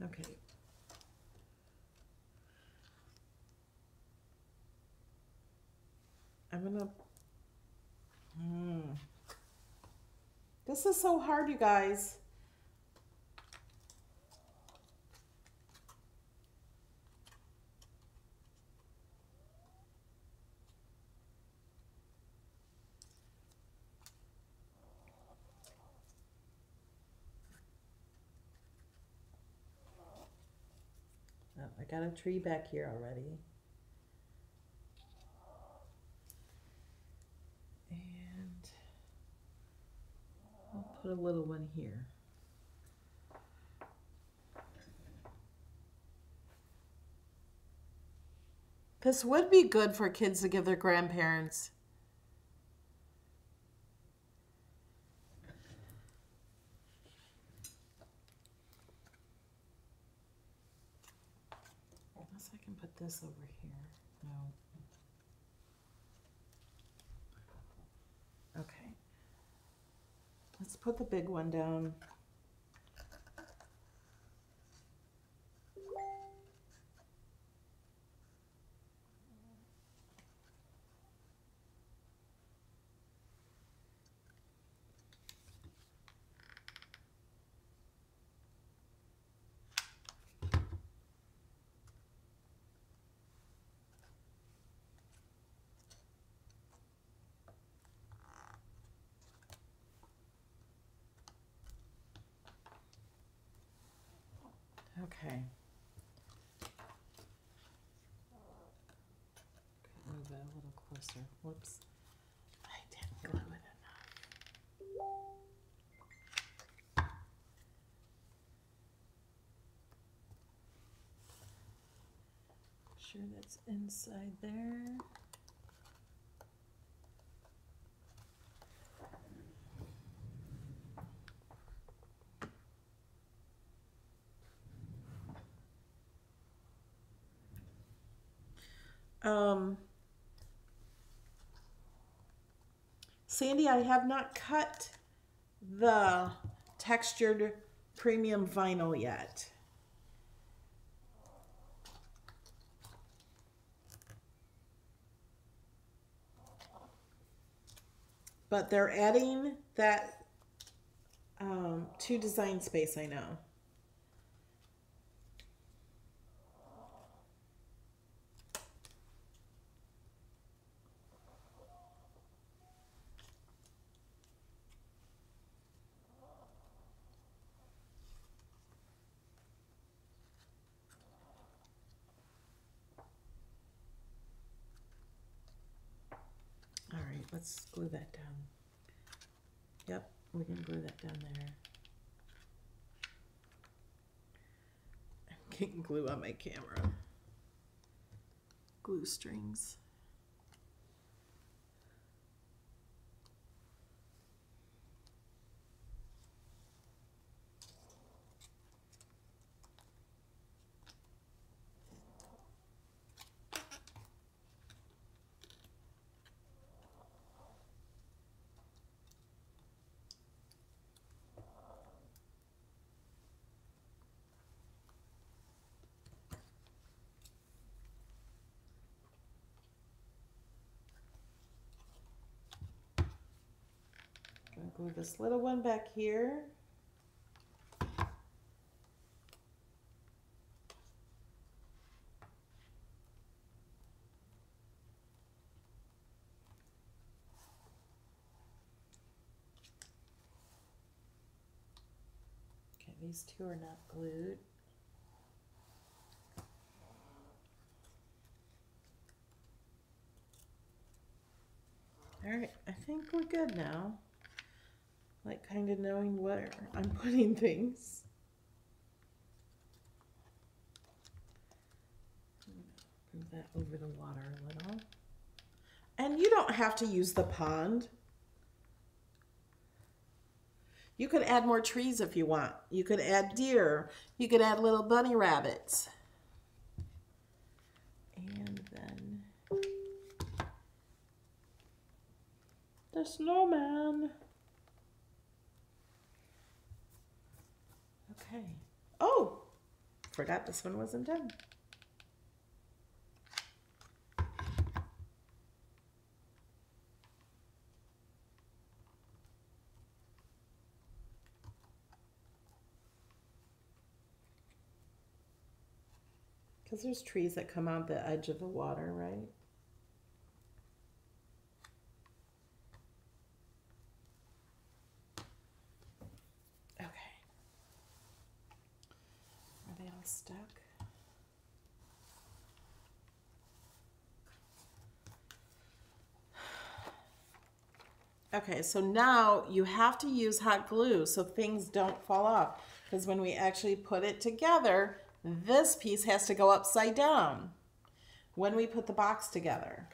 Okay. I'm gonna. This is so hard, you guys. Oh, I got a tree back here already. And I'll put a little one here. This would be good for kids to give their grandparents. Unless I can put this over here. No. Okay. Let's put the big one down. Okay. Move it a little closer. Whoops. I didn't glue it enough. Sure that's inside there. Sandy, I have not cut the textured premium vinyl yet. But they're adding that to Design Space, I know. All right, let's glue that down. Yep, we can glue that down there. I'm getting glue on my camera. Glue strings. Glue this little one back here. Okay, these two are not glued. All right, I think we're good now. Like kind of knowing where I'm putting things. Move that over the water a little. And you don't have to use the pond. You could add more trees if you want. You could add deer. You could add little bunny rabbits. And then the snowman. Okay. Oh, forgot this one wasn't done. Because there's trees that come out the edge of the water, right? Stuck. Okay, so now you have to use hot glue so things don't fall off, because when we actually put it together, this piece has to go upside down when we put the box together.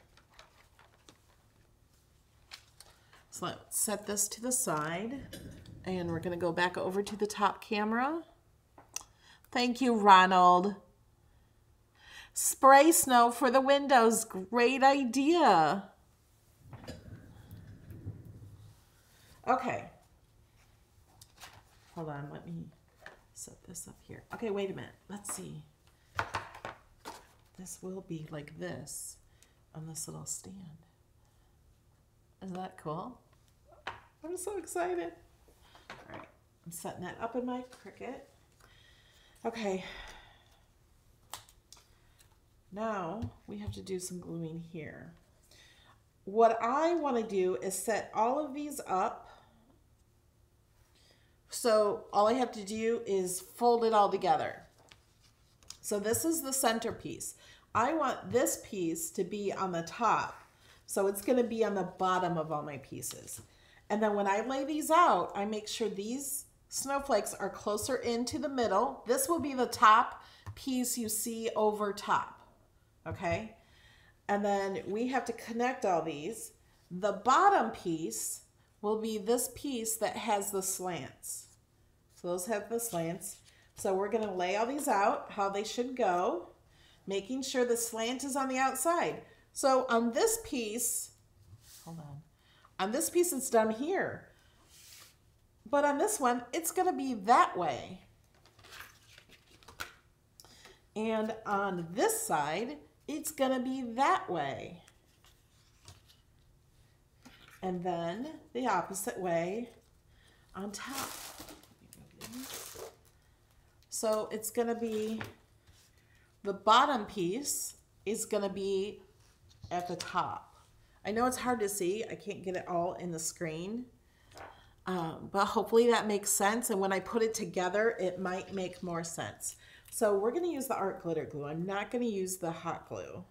So let's set this to the side, and we're going to go back over to the top camera. Thank you, Ronald. Spray snow for the windows. Great idea. Okay. Hold on. Let me set this up here. Okay, wait a minute. Let's see. This will be like this on this little stand. Isn't that cool? I'm so excited. All right. I'm setting that up in my Cricut. Okay, now we have to do some gluing here. What I want to do is set all of these up. So all I have to do is fold it all together. So this is the centerpiece. I want this piece to be on the top. So it's going to be on the bottom of all my pieces. And then when I lay these out, I make sure these snowflakes are closer into the middle. This will be the top piece you see over top, okay? And then we have to connect all these. The bottom piece will be this piece that has the slants. So those have the slants. So we're gonna lay all these out, how they should go. making sure the slant is on the outside. So on this piece, hold on this piece it's done here. But on this one, it's gonna be that way. And on this side, it's gonna be that way. And then the opposite way on top. So it's gonna be, the bottom piece is gonna be at the top. I know it's hard to see, I can't get it all in the screen, but hopefully that makes sense. And when I put it together, it might make more sense. So we're gonna use the art glitter glue. I'm not gonna use the hot glue.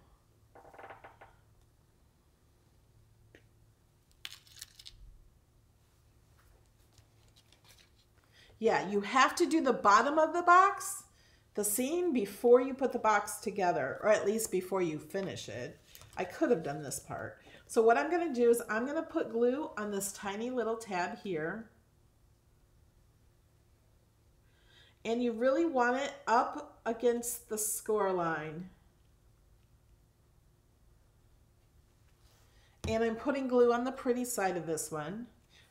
Yeah, you have to do the bottom of the box, the seam, before you put the box together, or at least before you finish it. I could have done this part. So what I'm gonna do is I'm gonna put glue on this tiny little tab here. And you really want it up against the score line. And I'm putting glue on the pretty side of this one.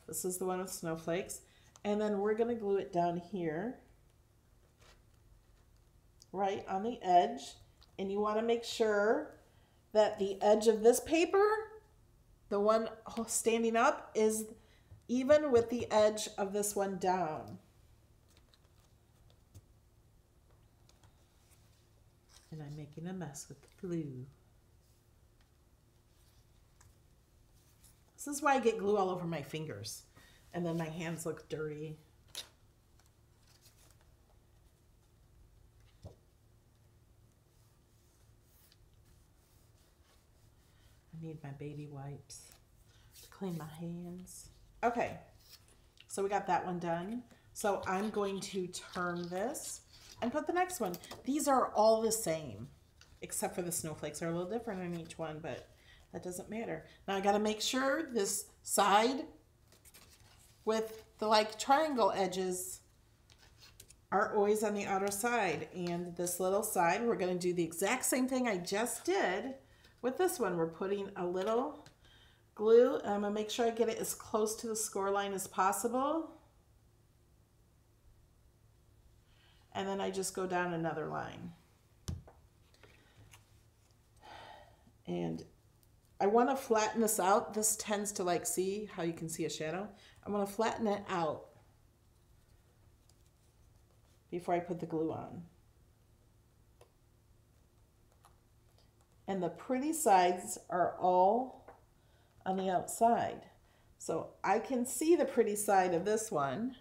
This is the one with snowflakes. And then we're gonna glue it down here, right on the edge. And you wanna make sure that the edge of this paper, the one standing up, is even with the edge of this one down. And I'm making a mess with the glue. This is why I get glue all over my fingers. And then my hands look dirty. I need my baby wipes to clean my hands. Okay, so we got that one done. So I'm going to turn this and put the next one. These are all the same, except for the snowflakes are a little different in each one, but that doesn't matter. Now I gotta make sure this side with the like triangle edges are always on the outer side. And this little side, we're gonna do the exact same thing I just did with this one. We're putting a little glue, and I'm gonna make sure I get it as close to the score line as possible. And then I just go down another line. And I want to flatten this out. This tends to, like, see how you can see a shadow. I'm going to flatten it out before I put the glue on. And the pretty sides are all on the outside. So I can see the pretty side of this one.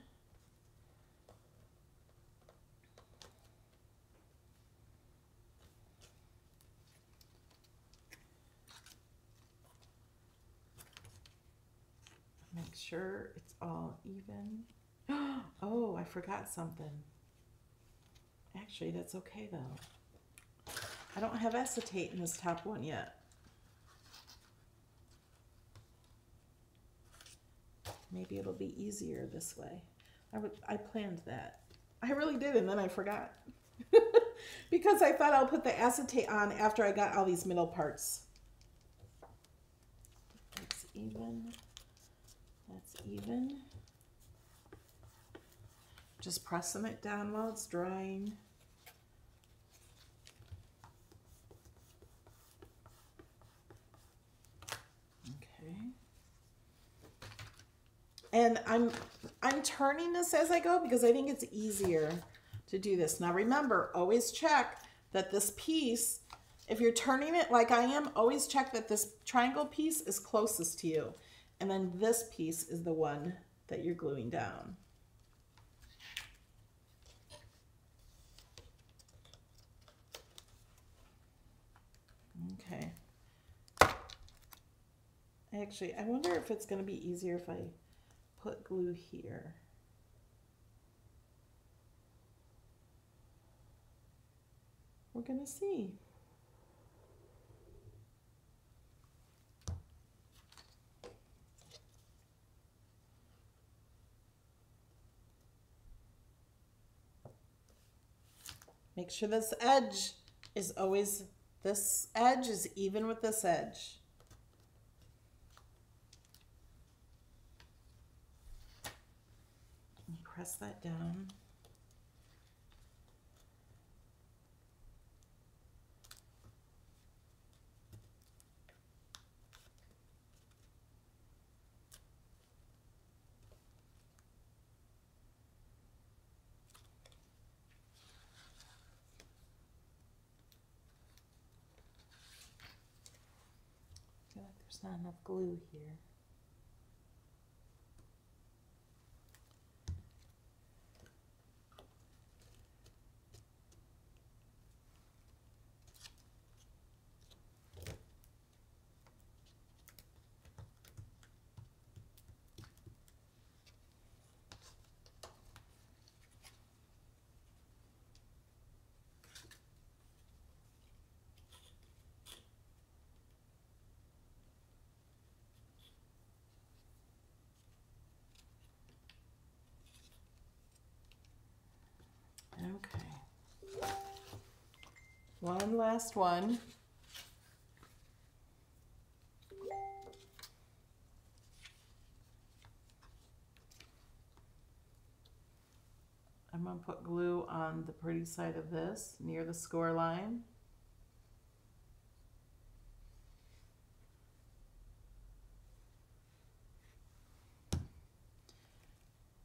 Make sure it's all even. Oh, I forgot something. Actually, that's okay though. I don't have acetate in this top one yet. Maybe it'll be easier this way. I planned that. I really did, and then I forgot. Because I thought I'll put the acetate on after I got all these middle parts. That's even. That's even. Just pressing it down while it's drying. Okay. And I'm turning this as I go because I think it's easier to do this. Now remember, always check that this piece, if you're turning it like I am, always check that this triangle piece is closest to you. And then this piece is the one that you're gluing down. Okay. Actually, I wonder if it's going to be easier if I put glue here. We're going to see. Make sure this edge is always, this edge is even with this edge. And press that down. I feel like there's not enough glue here. Okay. One last one. I'm going to put glue on the pretty side of this near the score line.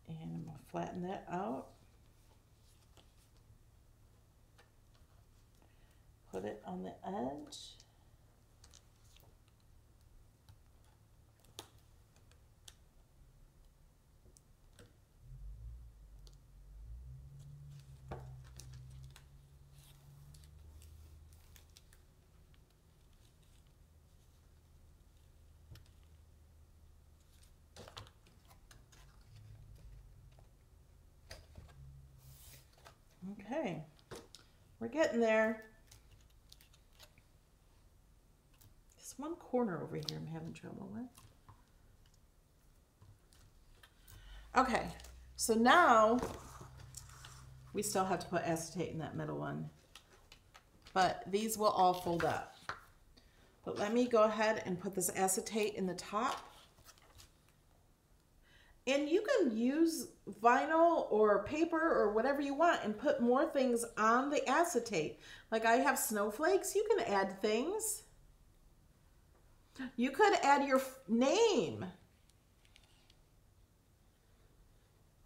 And I'm going to flatten that out. Put it on the edge. Okay, we're getting there. This one corner over here I'm having trouble with. Okay, so now we still have to put acetate in that middle one, but these will all fold up. But let me go ahead and put this acetate in the top. And you can use vinyl or paper or whatever you want and put more things on the acetate. Like I have snowflakes, you can add things. You could add your name.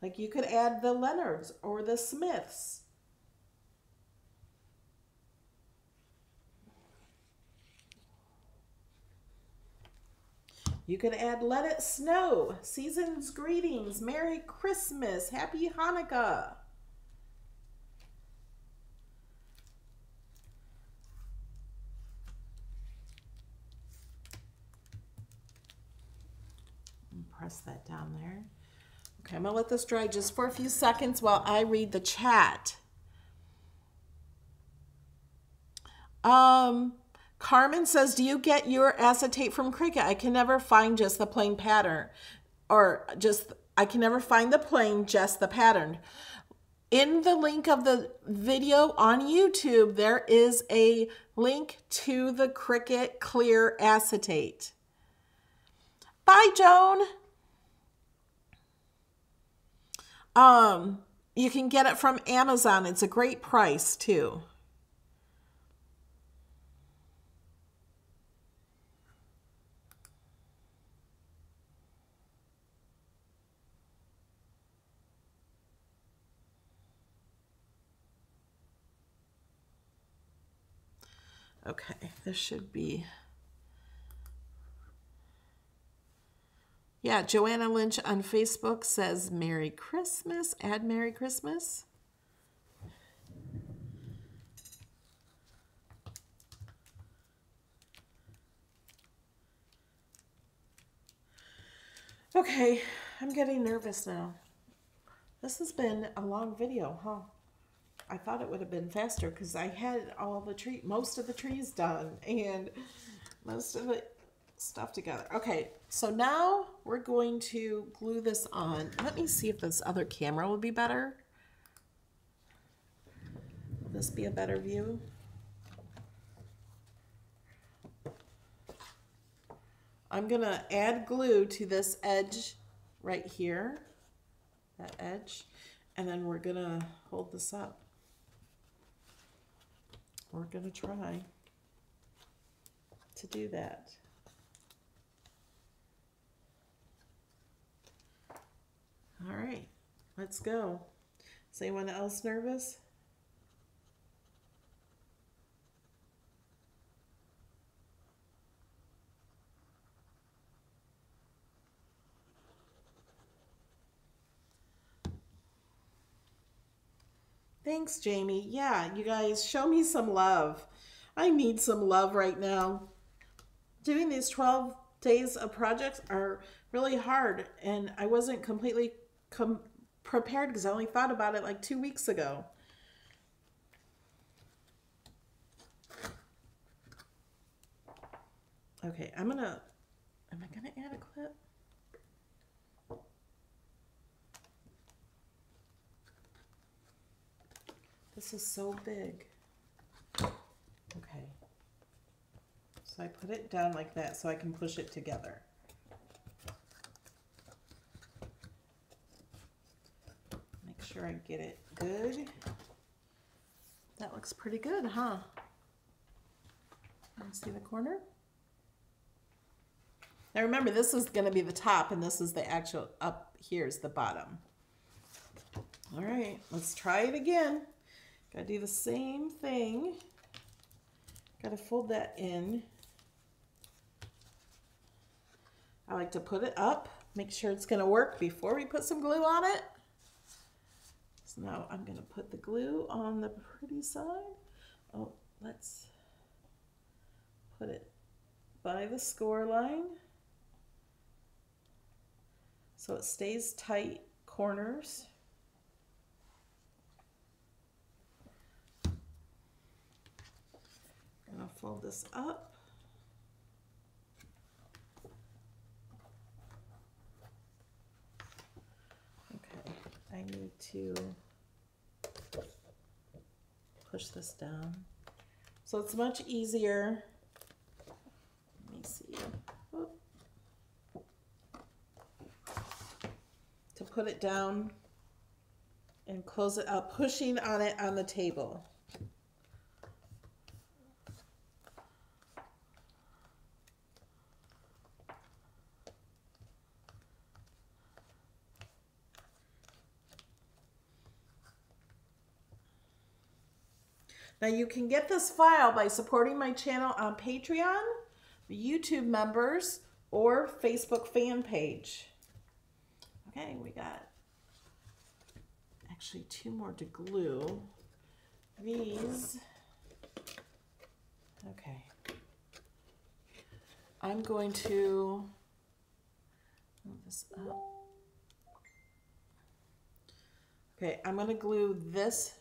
Like you could add the Leonards or the Smiths. You could add Let It Snow, Season's Greetings, Merry Christmas, Happy Hanukkah. And press that down there. Okay, I'm gonna let this dry just for a few seconds while I read the chat. Carmen says, do you get your acetate from Cricut? I can never find just the plain pattern, or just, I can never find the plain, just the pattern. In the link of the video on YouTube, there is a link to the Cricut clear acetate. Bye, Joan. You can get it from Amazon. It's a great price too. Okay, this should be, yeah, Joanna Lynch on Facebook says Merry Christmas. Add Merry Christmas. Okay, I'm getting nervous now. This has been a long video, huh? I thought it would have been faster because I had all the most of the trees done and most of the stuff together. Okay, so now we're going to glue this on. Let me see if this other camera will be better. Will this be a better view? I'm gonna add glue to this edge right here, that edge, and then we're gonna hold this up. We're gonna try to do that. All right, let's go. Is anyone else nervous? Thanks, Jamie. Yeah, you guys, show me some love. I need some love right now. Doing these 12 days of projects are really hard, and I wasn't completely prepared because I only thought about it like 2 weeks ago. Okay, am I gonna add a clip? This is so big. Okay. So I put it down like that so I can push it together. Make sure I get it good. That looks pretty good, huh? See the corner? Now remember, this is going to be the top and this is the actual, up here's the bottom. All right, let's try it again. Gotta do the same thing. Gotta fold that in. I like to put it up, make sure it's gonna work before we put some glue on it. So now I'm gonna put the glue on the pretty side. Oh, let's put it by the score line so it stays tight corners. I'm gonna fold this up. Okay, I need to push this down so it's much easier. Let me see. Whoop. To put it down and close it up, pushing on it on the table. Now you can get this file by supporting my channel on Patreon, YouTube members, or Facebook fan page. Okay, we got actually 2 more to glue. These, okay. I'm going to move this up. Okay, I'm going to glue this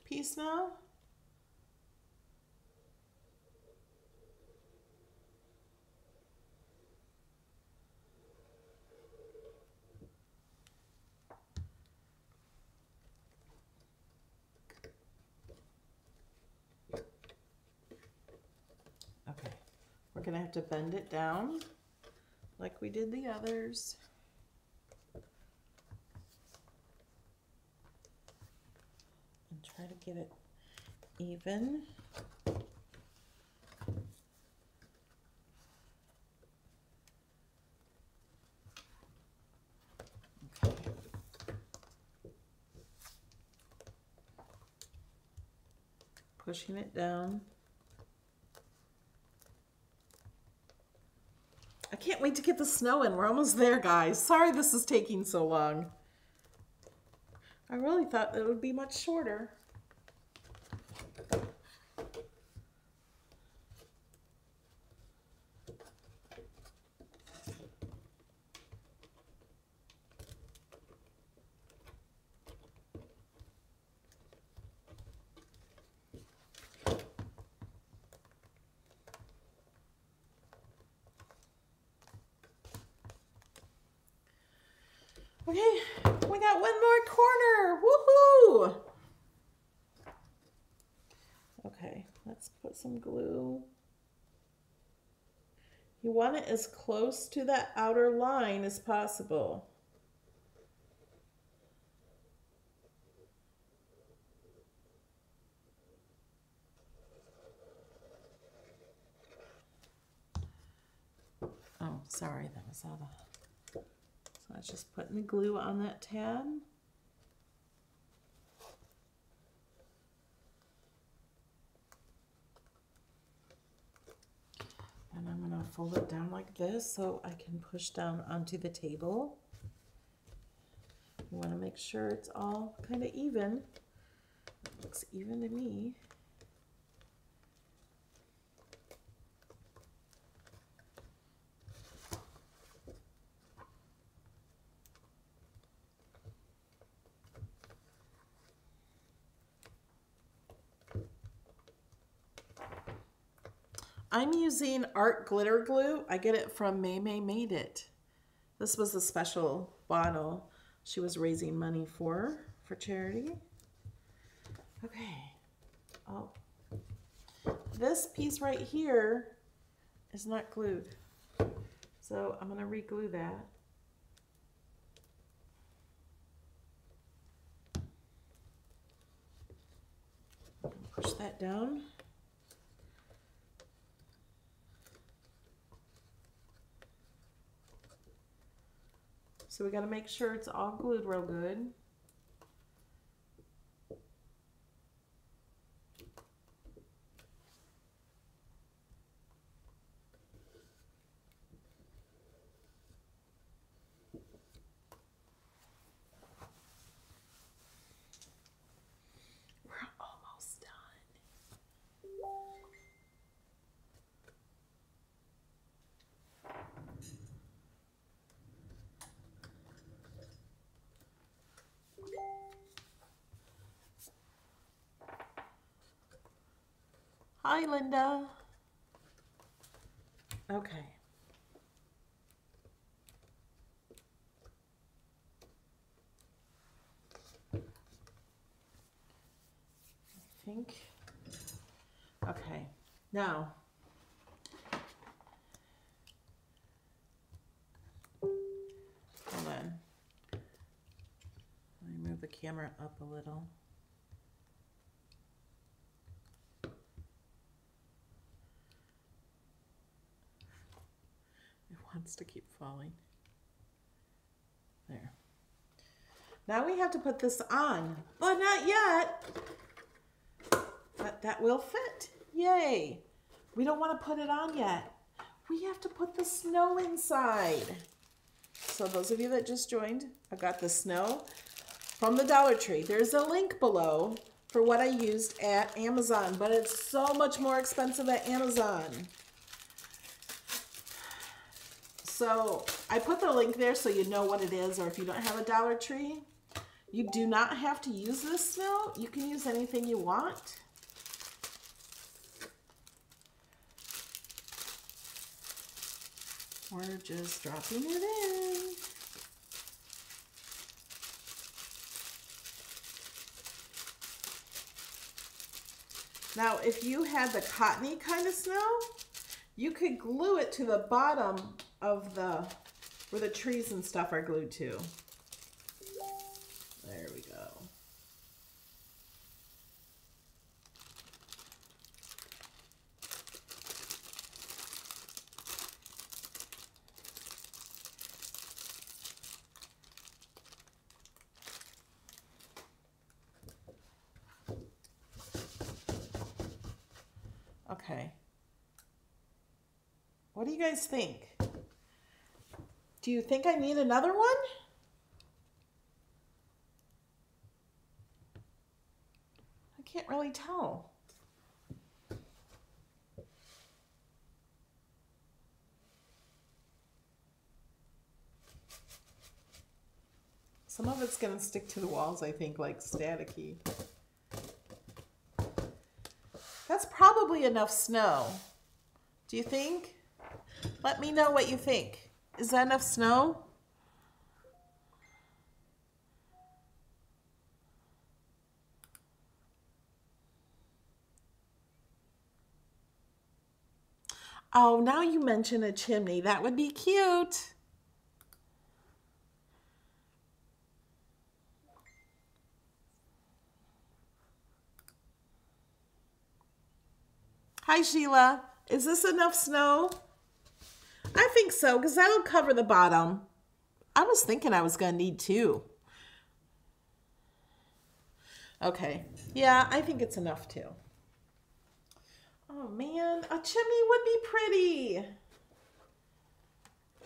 piece now. We're going to have to bend it down like we did the others. And try to get it even. Okay. Pushing it down. I can't wait to get the snow in. We're almost there, guys. Sorry this is taking so long. I really thought it would be much shorter. Okay, we got one more corner. Woohoo! Okay, let's put some glue You want it as close to that outer line as possible. Oh, sorry, that was out of... So I was just putting the glue on that tab. And I'm going to fold it down like this so I can push down onto the table. You want to make sure it's all kind of even. It looks even to me. I'm using art glitter glue. I get it from May Made It. This was a special bottle she was raising money for charity. Okay. Oh, this piece right here is not glued. So I'm going to re-glue that. Push that down. So we got to make sure it's all glued real good. We're almost done. Hi, Linda. Okay. I think. Okay. Now, hold on. Let me move the camera up a little. It wants to keep falling. There. Now we have to put this on, but not yet. But that will fit. Yay. We don't want to put it on yet. We have to put the snow inside. So those of you that just joined, I got the snow from the Dollar Tree. There's a link below for what I used at Amazon, but it's so much more expensive at Amazon. So I put the link there so you know what it is, or if you don't have a Dollar Tree, you do not have to use this snow. You can use anything you want. We're just dropping it in. Now, if you had the cottony kind of snow, you could glue it to the bottom of where the trees and stuff are glued to. There we go. Okay. What do you guys think? Do you think I need another one? I can't really tell. Some of it's going to stick to the walls, I think, like staticky. That's probably enough snow. Do you think? Let me know what you think. Is that enough snow? Oh, now you mention a chimney. That would be cute. Hi, Sheila. Is this enough snow? I think so, because that'll cover the bottom. I was thinking I was going to need two. Okay. Yeah, I think it's enough too. Oh man, a chimney would be pretty.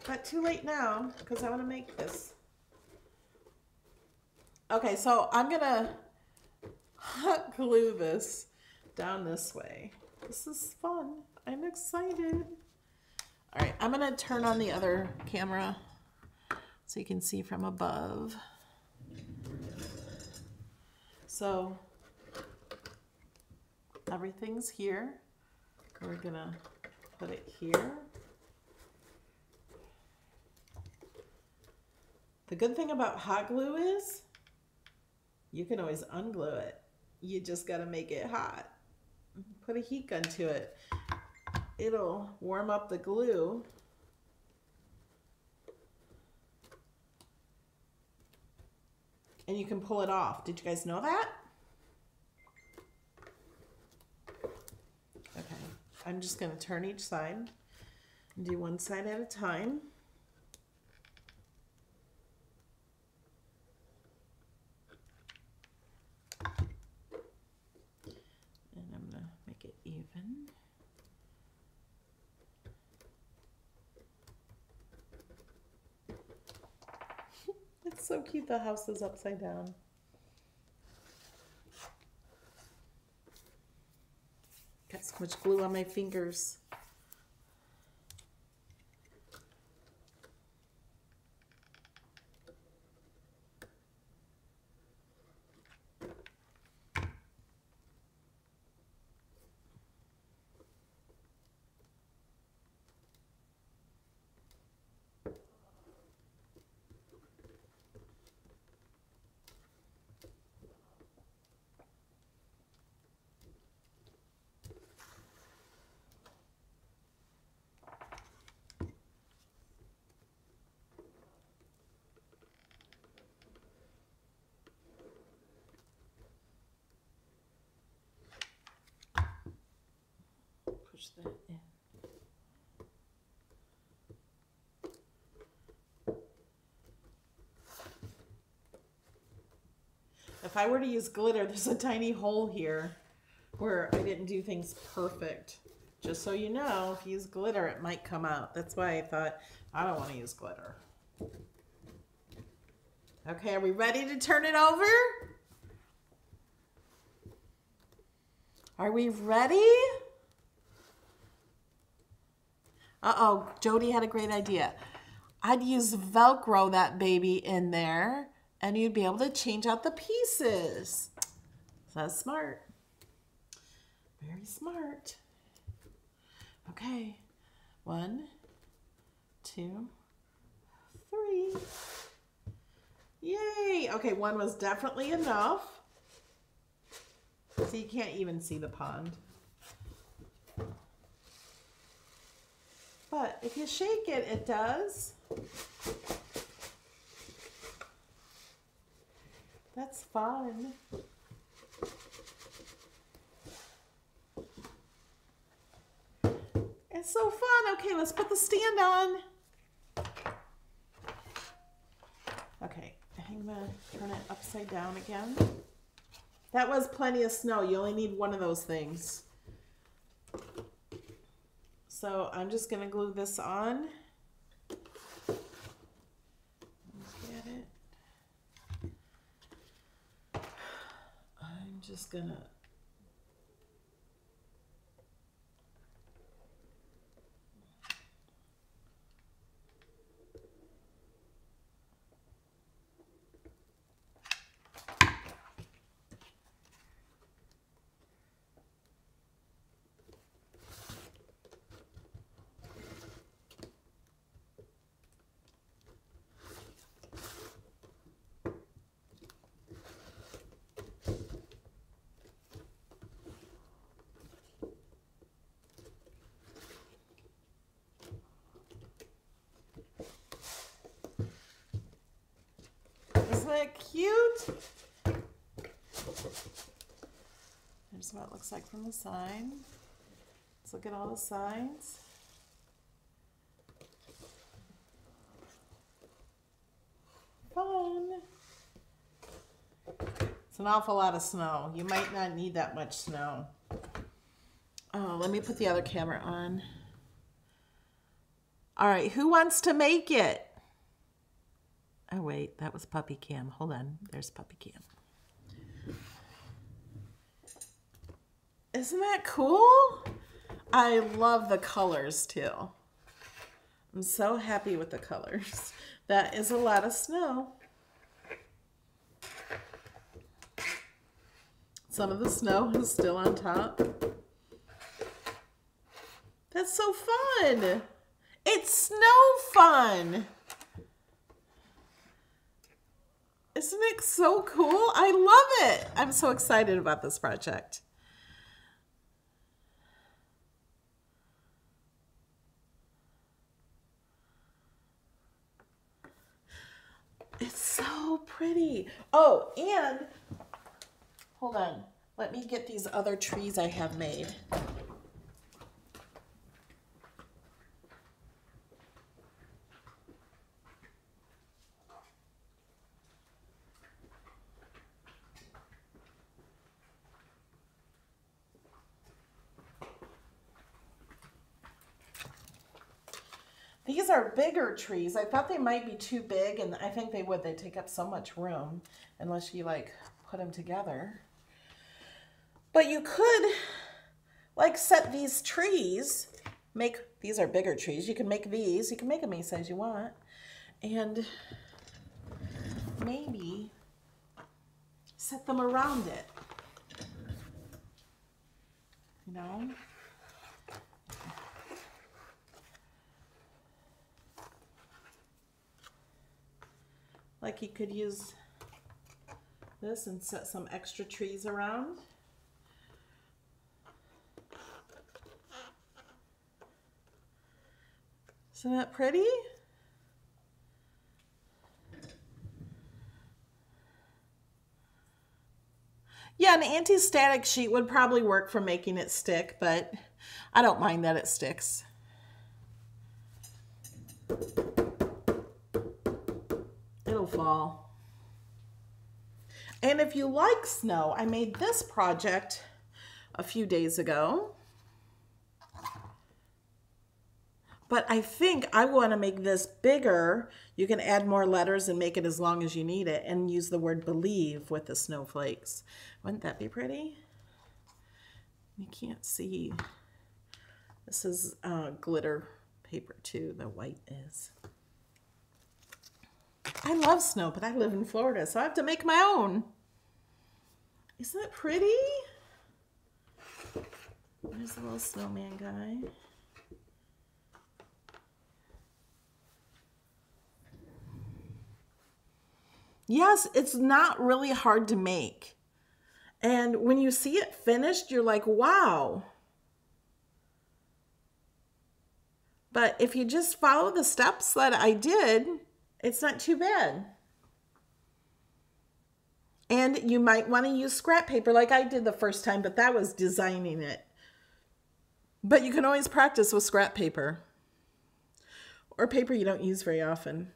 But too late now, because I want to make this. Okay, so I'm going to hot glue this down this way. This is fun. I'm excited. All right, I'm going to turn on the other camera so you can see from above. So everything's here. We're going to put it here. The good thing about hot glue is you can always unglue it. You just got to make it hot. Put a heat gun to it. It'll warm up the glue. And you can pull it off. Did you guys know that? Okay, I'm just going to turn each side and do one side at a time. And I'm going to make it even. It's so cute the house is upside down. Got so much glue on my fingers. Push that in. If I were to use glitter, there's a tiny hole here where I didn't do things perfect. Just so you know, if you use glitter, it might come out. That's why I thought, I don't want to use glitter. Okay, are we ready to turn it over? Are we ready? Uh-oh, Jody had a great idea. I'd use Velcro that baby in there, and you'd be able to change out the pieces. That's smart. Very smart. Okay, 1, 2, 3. Yay! Okay, 1 was definitely enough. So you can't even see the pond. But if you shake it, it does. That's fun. It's so fun. Okay, let's put the stand on. Okay, I'm gonna turn it upside down again. That was plenty of snow. You only need one of those things. So I'm just gonna glue this on. Let's get it. I'm just gonna Isn't that cute? Here's what it looks like from the side. Let's look at all the sides. Fun. It's an awful lot of snow. You might not need that much snow. Oh, let me put the other camera on. All right, who wants to make it? Oh, wait, that was puppy cam. Hold on, there's puppy cam. Isn't that cool? I love the colors too. I'm so happy with the colors. That is a lot of snow. Some of the snow is still on top. That's so fun. It's snow fun. Isn't it so cool? I love it. I'm so excited about this project. It's so pretty. Oh, and hold on. Let me get these other trees I have made. These are bigger trees. I thought they might be too big, and I think they would. They take up so much room unless you like put them together. But you could like set these trees, these are bigger trees. You can make these. You can make them any size you want. And maybe set them around it. You know? Like you could use this and set some extra trees around. Isn't that pretty? Yeah, an anti-static sheet would probably work for making it stick, but I don't mind that it sticks. It'll fall. And if you like snow, I made this project a few days ago. But I think I want to make this bigger. You can add more letters and make it as long as you need it and use the word believe with the snowflakes. Wouldn't that be pretty? You can't see. This is glitter paper too, the white is. I love snow, but I live in Florida, so I have to make my own. Isn't it pretty? There's the little snowman guy. Yes, it's not really hard to make. And when you see it finished, you're like, wow. But if you just follow the steps that I did, it's not too bad. And you might want to use scrap paper like I did the first time, but that was designing it. But you can always practice with scrap paper or paper you don't use very often.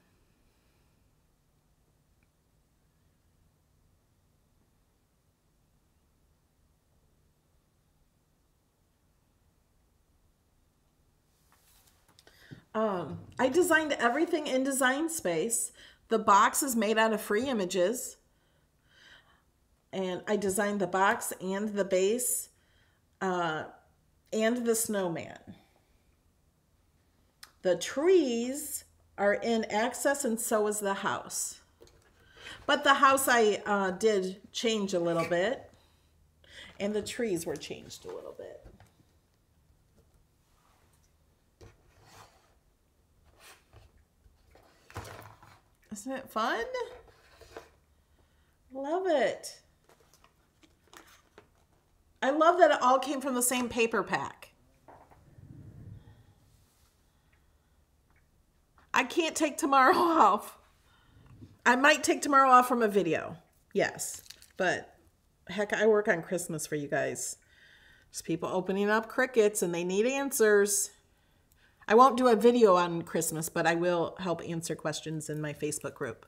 I designed everything in Design Space. The box is made out of free images. And I designed the box and the base and the snowman. The trees are in Access and so is the house. But the house I did change a little bit. And the trees were changed a little bit. Isn't it fun? Love it. I love that it all came from the same paper pack. I can't take tomorrow off. I might take tomorrow off from a video. Yes. But heck, I work on Christmas for you guys. There's people opening up Cricuts and they need answers. I won't do a video on Christmas, but I will help answer questions in my Facebook group.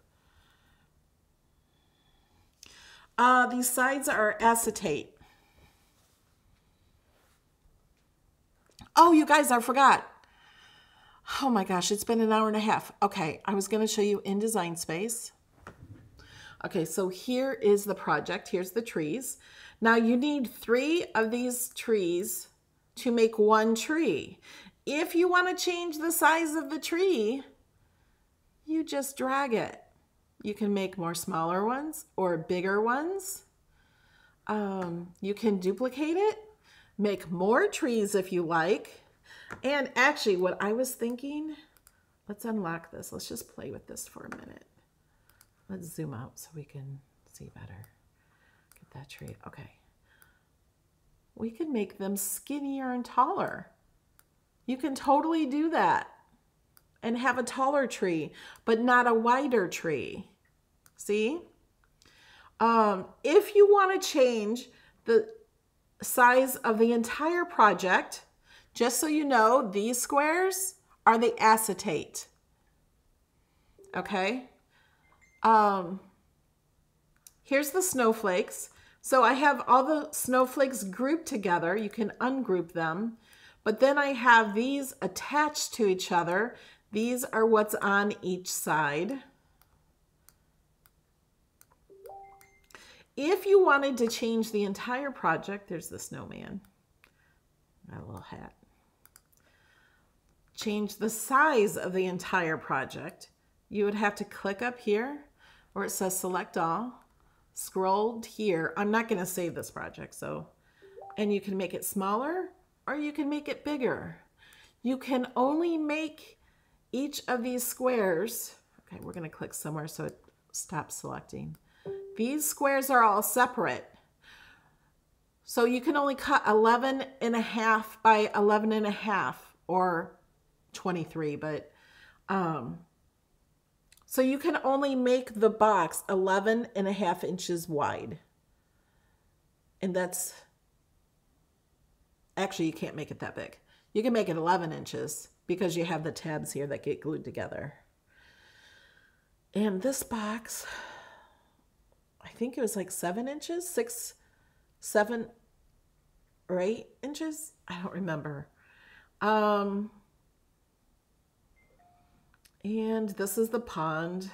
These sides are acetate. Oh, you guys, I forgot. Oh my gosh, it's been an hour and a half. Okay, I was going to show you in Design Space. Okay, so here is the project. Here's the trees. Now you need 3 of these trees to make 1 tree. If you want to change the size of the tree, you just drag it. You can make more smaller ones or bigger ones. You can duplicate it, make more trees if you like. And actually, what I was thinking, let's unlock this. Let's just play with this for a minute. Let's zoom out so we can see better. Get that tree. Okay. We can make them skinnier and taller. You can totally do that and have a taller tree, but not a wider tree. See? If you want to change the size of the entire project, just so you know, these squares are the acetate. Okay? Here's the snowflakes. So I have all the snowflakes grouped together. You can ungroup them. But then I have these attached to each other. These are what's on each side. If you wanted to change the entire project, there's the snowman. Got a little hat. Change the size of the entire project, you would have to click up here where it says select all, scroll here. I'm not going to save this project, and you can make it smaller or you can make it bigger. You can only make each of these squares. Okay, we're going to click somewhere so it stops selecting. These squares are all separate. So you can only cut 11.5 by 11.5 or 23, but so you can only make the box 11.5 inches wide. And that's, actually you can't make it that big. You can make it 11 inches because you have the tabs here that get glued together. And this box, I think it was like 7 inches, 6, 7 or 8 inches. I don't remember. And this is the pond.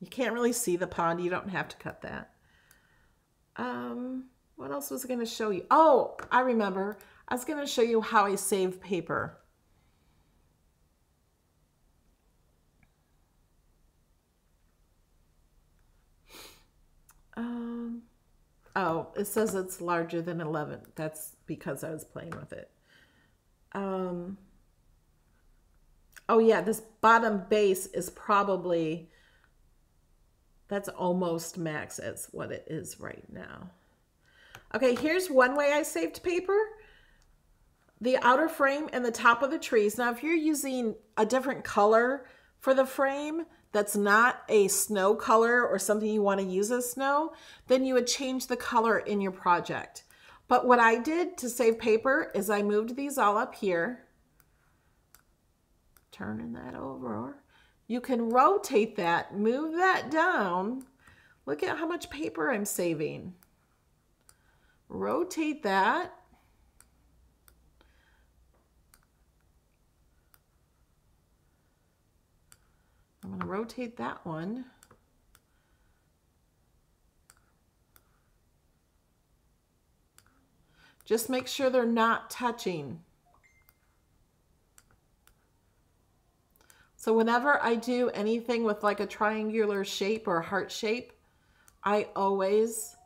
You can't really see the pond. You don't have to cut that. What else was I going to show you? Oh, I remember. I was going to show you how I save paper. Oh, it says it's larger than 11. That's because I was playing with it. Oh yeah, this bottom base is probably, that's almost max as what it is right now. Okay, here's one way I saved paper. The outer frame and the top of the trees. Now, if you're using a different color for the frame that's not a snow color or something you want to use as snow, then you would change the color in your project. But what I did to save paper is I moved these all up here. Turning that over. You can rotate that, move that down. Look at how much paper I'm saving. Rotate that. I'm going to rotate that one. Just make sure they're not touching. So whenever I do anything with like a triangular shape or a heart shape, I always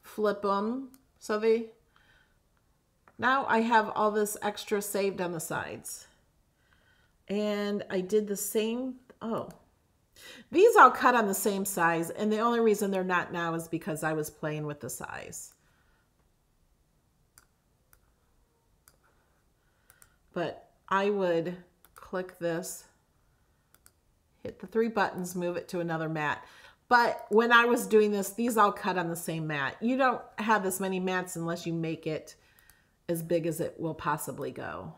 flip them. So now I have all this extra saved on the sides. And I did the same, these all cut on the same size. And the only reason they're not now is because I was playing with the size. But I would click this, hit the 3 buttons, move it to another mat. But when I was doing this, these all cut on the same mat. You don't have this many mats unless you make it as big as it will possibly go.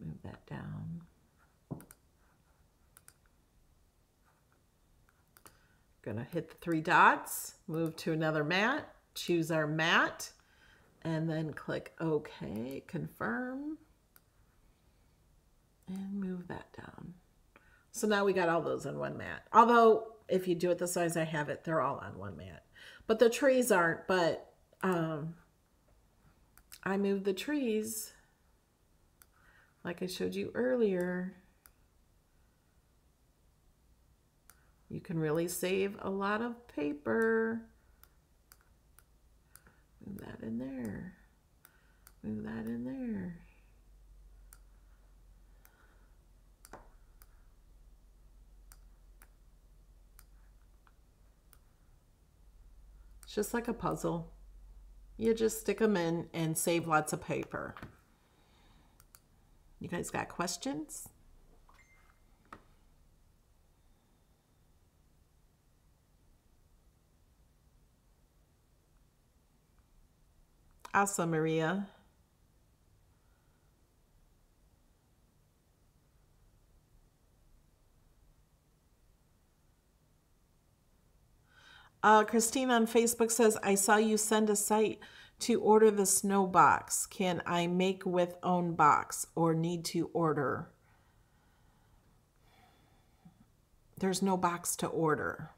Move that down. Gonna hit the 3 dots, move to another mat, choose our mat, and then click OK, confirm, and move that down. So now we got all those on one mat. Although if you do it the size I have it, they're all on one mat. But the trees aren't, but I moved the trees like I showed you earlier. You can really save a lot of paper. Move that in there. Move that in there. It's just like a puzzle. You just stick them in and save lots of paper. You guys got questions? Awesome, Maria. Christine on Facebook says, I saw you send a site to order the snow box. Can I make with own box or need to order? There's no box to order.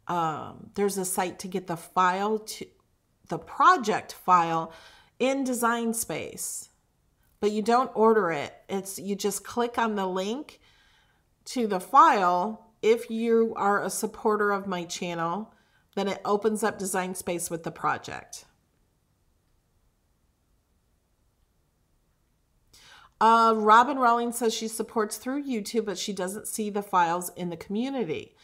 There's a site to get the file, to the project file in Design Space, but you don't order it. You just click on the link to the file. If you are a supporter of my channel, then it opens up Design Space with the project. Robin Rowling says she supports through YouTube, but she doesn't see the files in the community.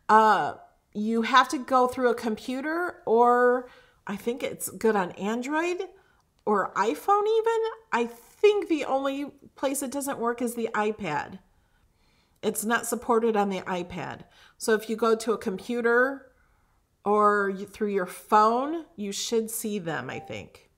You have to go through a computer, or I think it's good on Android or iPhone even. I think the only place it doesn't work is the iPad. It's not supported on the iPad. So if you go to a computer or through your phone, you should see them, I think.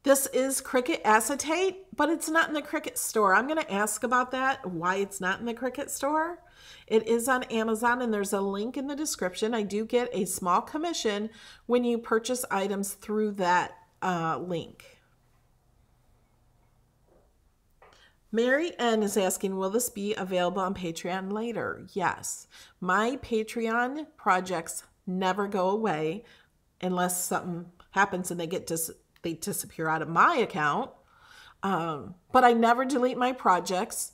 This is Cricut acetate, but it's not in the Cricut store. I'm going to ask about that, why it's not in the Cricut store. It is on Amazon, and there's a link in the description. I do get a small commission when you purchase items through that link. Mary N is asking, will this be available on Patreon later? Yes. My Patreon projects never go away unless something happens and they disappear out of my account. But I never delete my projects.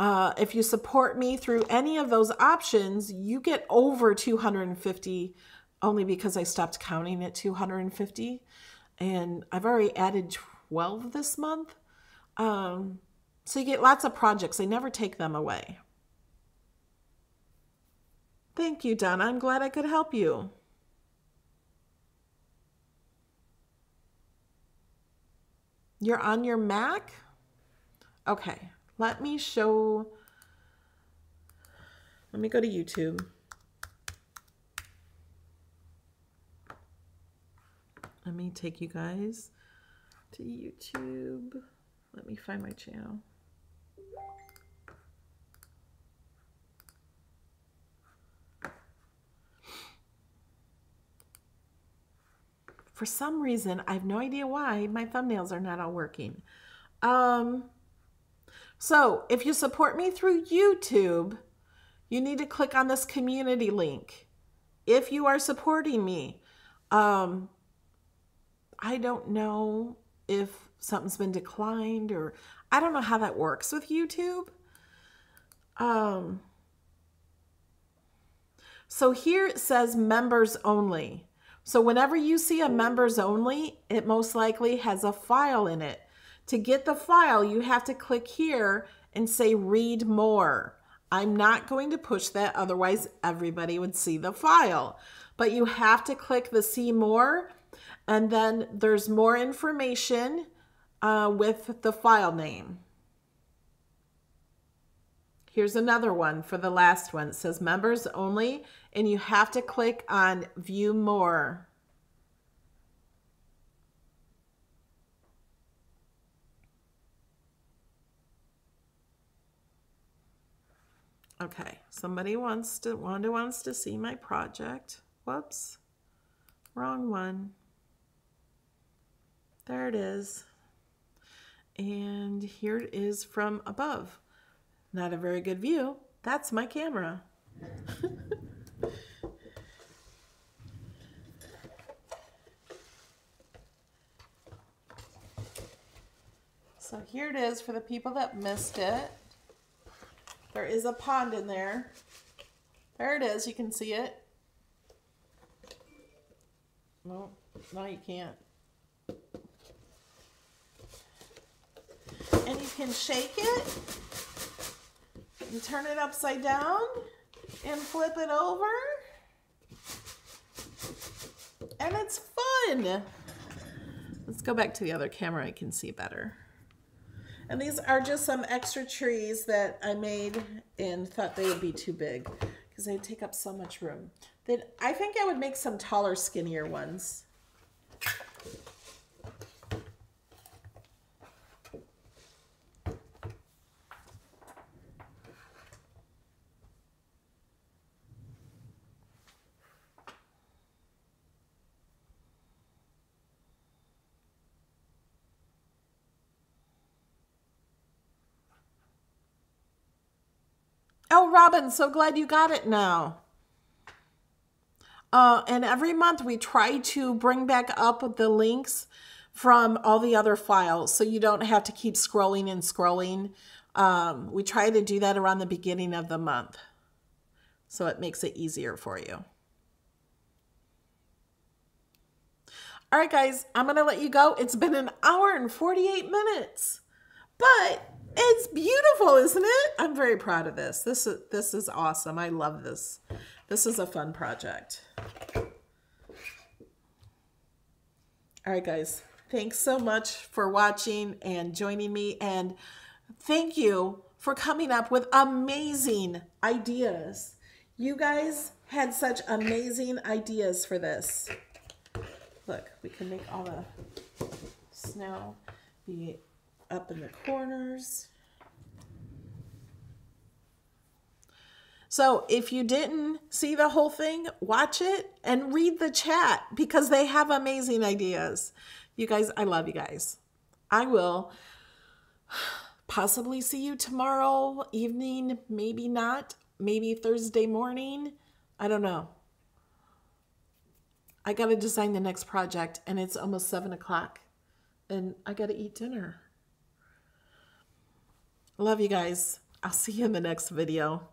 If you support me through any of those options, you get over 250, only because I stopped counting at 250. And I've already added 12 this month. So you get lots of projects. I never take them away. Thank you, Donna. I'm glad I could help you. You're on your Mac? Okay, let me go to YouTube. Let me take you guys to YouTube. Let me find my channel. For some reason, I have no idea why, my thumbnails are not all working. So if you support me through YouTube, you need to click on this community link. If you are supporting me, I don't know if something's been declined, or I don't know how that works with YouTube. So here it says members only. So whenever you see a members only, it most likely has a file in it. To get the file, you have to click here and say read more. I'm not going to push that, otherwise everybody would see the file. But you have to click the see more, and then there's more information. with the file name. Here's another one for the last one. It says members only, and you have to click on view more. Okay, Wanda wants to see my project. Whoops, wrong one. There it is. And here it is from above. Not a very good view. That's my camera. So here it is for the people that missed it. There is a pond in there. There it is. You can see it. No, no, you can't. And you can shake it and turn it upside down and flip it over. And it's fun. Let's go back to the other camera. I can see better. And these are just some extra trees that I made and thought they would be too big because they take up so much room. I think I would make some taller, skinnier ones. Oh, Robin, so glad you got it now. And every month we try to bring back up the links from all the other files so you don't have to keep scrolling and scrolling. We try to do that around the beginning of the month so it makes it easier for you. All right, guys, I'm going to let you go. It's been an hour and 48 minutes, but it's beautiful, isn't it? I'm very proud of this. This is awesome. I love this. This is a fun project. All right, guys. Thanks so much for watching and joining me. And thank you for coming up with amazing ideas. You guys had such amazing ideas for this. Look, we can make all the snow be up in the corners. So if you didn't see the whole thing, watch it and read the chat because they have amazing ideas. You guys, I love you guys. I will possibly see you tomorrow evening, maybe not, maybe Thursday morning. I don't know. I got to design the next project and it's almost 7 o'clock and I got to eat dinner. Love you guys. I'll see you in the next video.